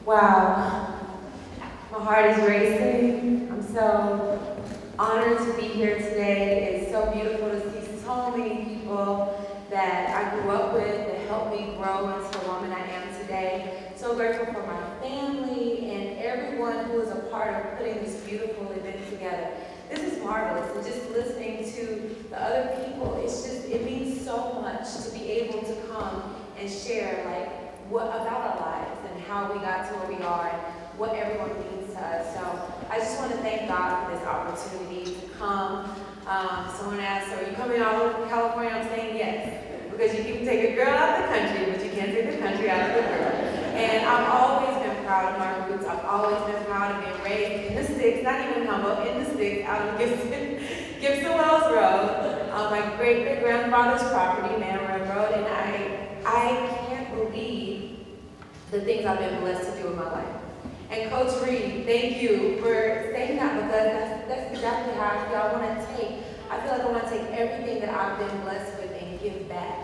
Wow, my heart is racing. I'm so honored to be here today. It's so beautiful to see so many people that I grew up with that helped me grow into the woman I am today. So grateful for my family and everyone who is a part of putting this beautiful event together. This is marvelous, and just listening to the other people, it means so much to be able to come and share about our lives and how we got to where we are and what everyone means to us. So I just want to thank God for this opportunity to come. Someone asked, are you coming all over from California? I'm saying yes, because you can take a girl out of the country, but you can't take the country out of the girl. And I've always been proud of my roots. I've always been proud of being raised in the sticks, not even Humboldt, in the sticks, out of Gibson Wells Road, on my great-great-grandfather's property, Man Road, and I can't believe the things I've been blessed to do in my life. And Coach Reed, thank you for saying that, because that's exactly how I feel. I feel like I want to take everything that I've been blessed with and give back.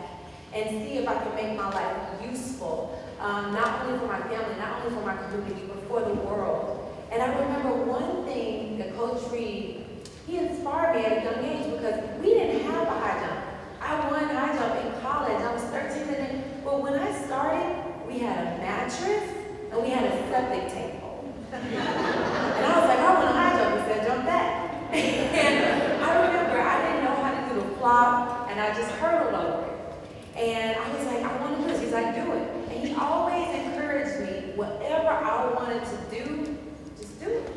and see if I can make my life useful, not only for my family, not only for my community, but for the world. And I remember one thing that Coach Reed, he inspired me at a young age because we didn't have a high jump. I won high jump in college. I was 13, but when I started, we had a mattress and we had a septic tank. And I was like, I want a high jump. He said, jump that. And I remember I didn't know how to do the flop, and I just hurdled over it. And I was like, I want to do this. He's like, do it. And he always encouraged me, whatever I wanted to do, just do it.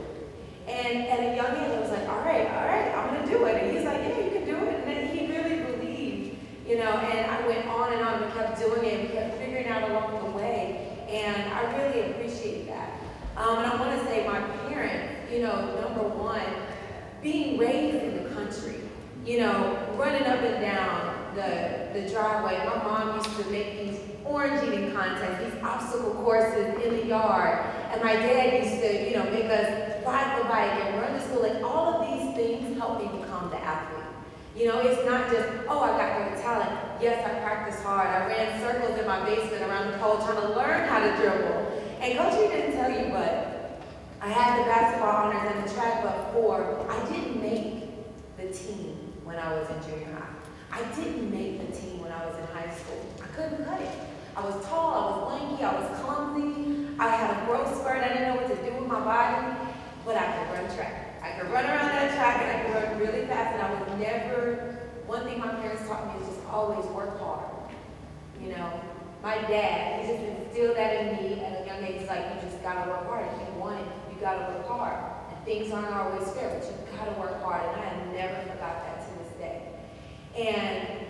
And at a young age, I was like, all right, I'm going to do it. And he's like, yeah, you can do it. And then he really believed, you know, and I went on and on. We kept doing it. We kept figuring out along the way. And I really appreciate that. And I want to say my parents, you know, number one, being raised in the country, you know, running up and down the driveway. My mom used to make these orange eating contests, these obstacle courses in the yard. And my dad used to, you know, make us ride the bike and run to school. Like, all of these things helped me become the athlete. You know, it's not just, oh, I got great talent. Yes, I practiced hard. I ran circles in my basement around the pole trying to learn how to dribble. And Coach, he didn't tell you, but I had the basketball honors and the track, but I didn't make the team when I was in junior high. I didn't make the team when I was in high school. I couldn't cut it. I was tall, I was lanky, I was clumsy. I had a growth spurt. I didn't know what to do with my body, but I could run track. I could run around that track and I could run really fast, and I would never, one thing my parents taught me is just always work hard. You know, my dad, he just instilled that in me at a young age. He's like, you just gotta work hard. If you want it, you gotta work hard. And things aren't always fair, but you gotta work hard. And I have never forgot that to this day. And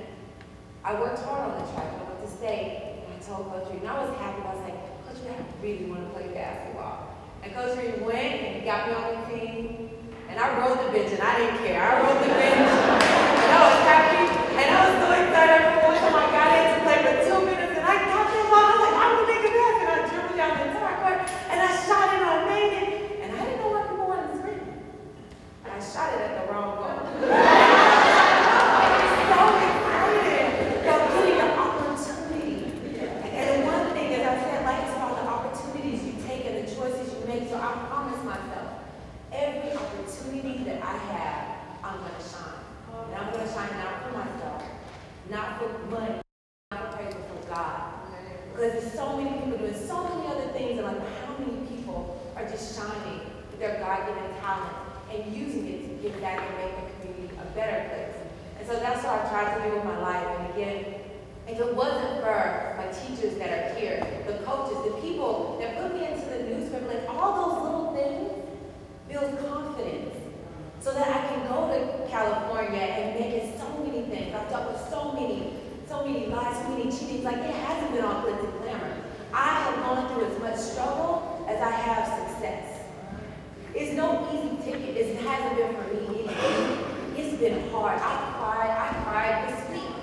I worked hard on the track. I went to state, and I told Coach Reed, and I was happy. I was like, Coach Reed, I really want to play basketball. And Coach Reed went and he got me on the team. And I rode the bench, and I didn't care. I rode the bench, and I was happy, and I was so excited. Every time I got in to play for 2 minutes, and I got the ball, I was like, I'm going to make a basket. And I dribbled down the entire court, and I shot it, and I made it. And I didn't know what people wanted to scream. And I shot it at the wrong goal. I was so excited about getting the opportunity. And the one thing, as I said, life is about the opportunities you take and the choices you make. So I promised myself, every opportunity that I have, I'm going to shine. And I'm going to shine not for myself, not for money, not for praise, but for God. Because there's so many people doing so many other things, and like, how many people are just shining with their God-given talent and using it to give back and make the community a better place. And so that's what I've tried to do with my life. And again, if it wasn't for my teachers that are here, the coaches, the people that put me into the newspaper, like, all those little things build confidence so that I can go to California and make it so many things. I've dealt with so many lies, so many cheatings. Like, it hasn't been all glitz and glamour. I have gone through as much struggle as I have success. It's no easy ticket. It hasn't been for me either. It's been hard. I cried this week,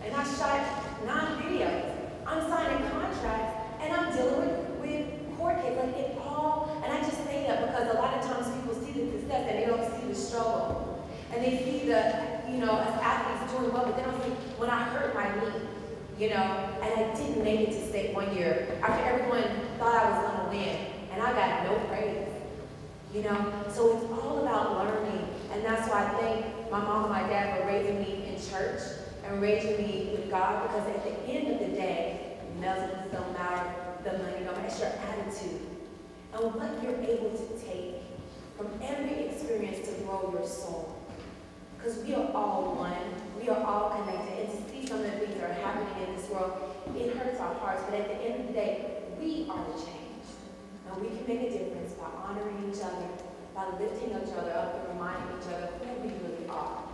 and I shot 9 videos. I'm signing contracts, and I'm dealing with court cases. Like, it all, and I just say that because a lot of times people see the success and they don't see the struggle. And they see the, you know, as athletes doing well, but they don't see when I hurt my knee, you know, and I didn't make it to state one year after everyone thought I was going to win, and I got no praise, you know. So it's all about learning, and that's why I thank my mom and my dad for raising me in church and raising me with God, because at the end of the day, millions don't matter, the money don't matter, it's your attitude and what you're able to take from every experience to grow your soul. Because we are all one, we are all connected, and to see some of the things that are happening in this world, it hurts our hearts, but at the end of the day, we are the change. And we can make a difference by honoring each other, by lifting each other up and reminding each other who we really are.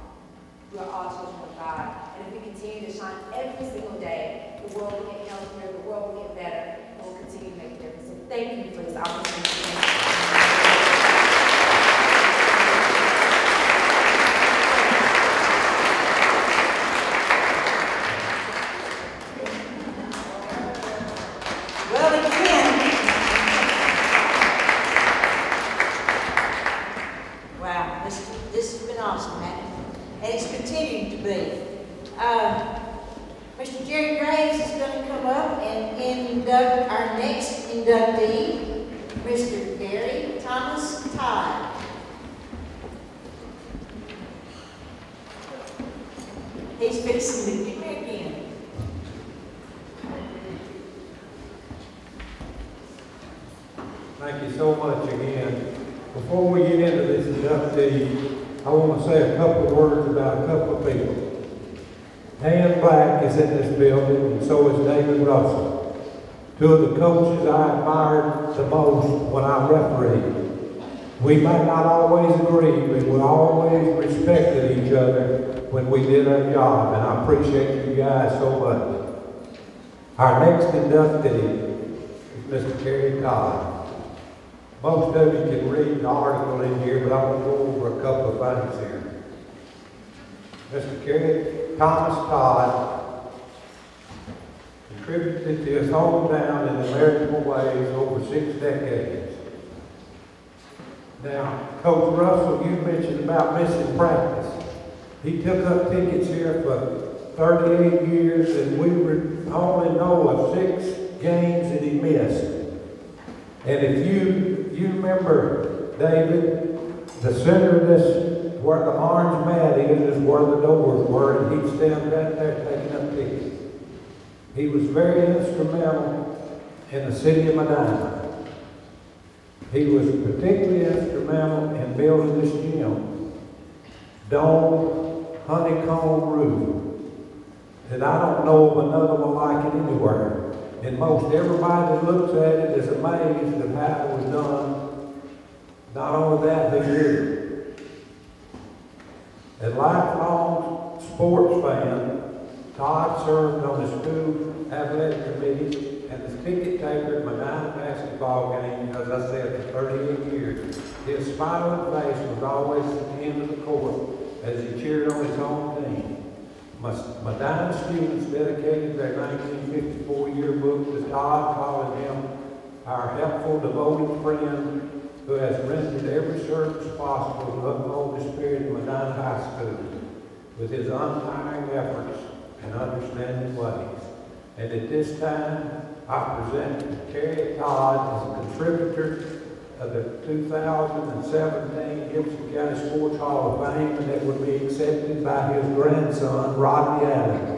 We are all children of God, and if we continue to shine every single day, the world will get healthier, the world will get better, and we'll continue to make a difference. So thank you for this opportunity. Mr. Jerry Graves is going to come up and induct our next inductee, Mr. Gary Thomas Todd. He's fixing to get back in. Thank you so much again. Before we get into this inductee, I want to say a couple of words about a couple of people. Dan Black is in this building, and so is David Russell. Two of the coaches I admired the most when I refereed. We might not always agree, but we always respected each other when we did our job, and I appreciate you guys so much. Our next inductee is Mr. Gary Todd. Most of you can read the article in here, but I'm going to go over a couple of things here. Mr. Gary Thomas Todd contributed to his hometown in immeasurable ways over 6 decades. Now, Coach Russell, you mentioned about missing practice. He took up tickets here for 38 years, and we only know of 6 games that he missed. And if you remember, David, the center of this, where the orange mat is where the doors were, and he'd stand right there taking up tickets. He was very instrumental in the city of Medina. He was particularly instrumental in building this gym. Dome, honeycomb roof. And I don't know of another one like it anywhere. And most everybody that looks at it is amazed at how it was done. Not only that, they did. A lifelong sports fan, Todd served on the school athletic committee and the ticket taker at Medina basketball game, as I said, for 38 years. His smiling face was always at the end of the court as he cheered on his own team. Medina students dedicated their 1954 yearbook to Todd, calling him our helpful, devoted friend who has rendered every service possible to uphold the spirit of Medina High School with his untiring efforts and understanding ways. And at this time, I present Gary Todd as a contributor of the 2017 Gibson County Sports Hall of Fame, and it would be accepted by his grandson, Rodney Allen.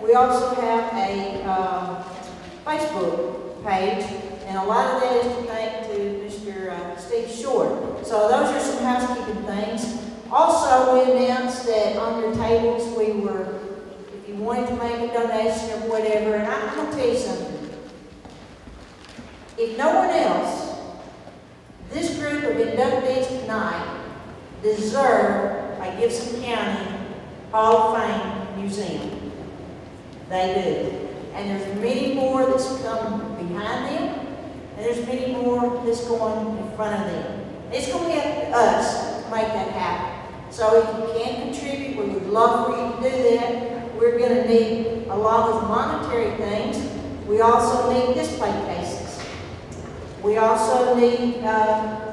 We also have a Facebook page, and a lot of that is to thank to Mr. Steve Short. So those are some housekeeping things. Also, we announced that on your tables we were, if you wanted to make a donation or whatever, and I'm going to tell you something. If no one else, this group of inductees tonight deserve a Gibson County Hall of Fame museum. They do. And there's many more that's come behind them, and there's many more that's going in front of them. It's going to be up to us make that happen. So if you can contribute, we would love for you to do that. We're going to need, along with monetary things, we also need display cases. We also need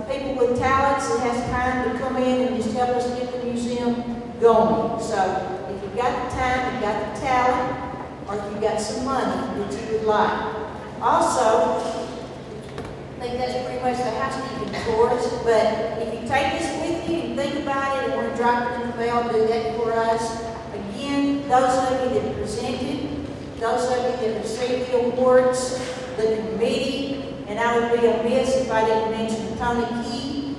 people with talents that has time to come in and just help us get the museum going. So if you've got the time, you've got the talent, or if you've got some money that you would like. Also, I think that's pretty much the housekeeping chores, but if you take this with you and think about it and want to drop it in the mail, do that for us. Again, those of you that presented, those of you that received the awards, the committee, and I would be amiss if I didn't mention Tony Key,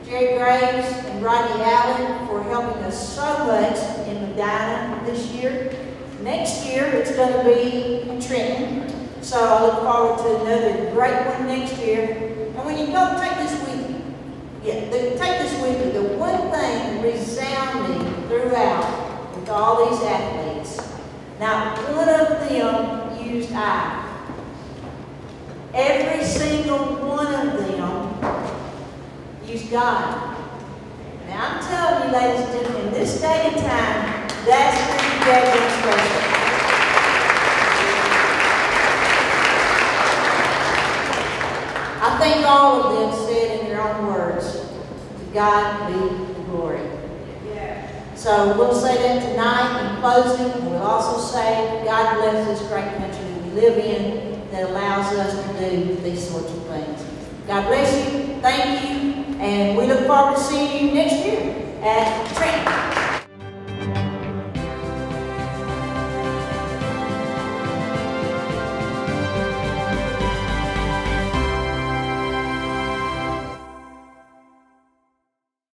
Jerry Graves, and Rodney Allen for helping us so much in Medina this year. Next year, it's going to be in Trenton. So I look forward to another great one next year. And when you go, take this with you. Yeah, take this with you. The one thing resounding throughout with all these athletes, not one of them used I. Every single one of them used God. Now I'm telling you, ladies and gentlemen, in this day and time, that's pretty goddamn special. I think all of them said in their own words, to God be the glory. Yeah. So we'll say that tonight in closing. We'll also say God bless this great country that we live in that allows us to do these sorts of things. God bless you. Thank you. And we look forward to seeing you next year at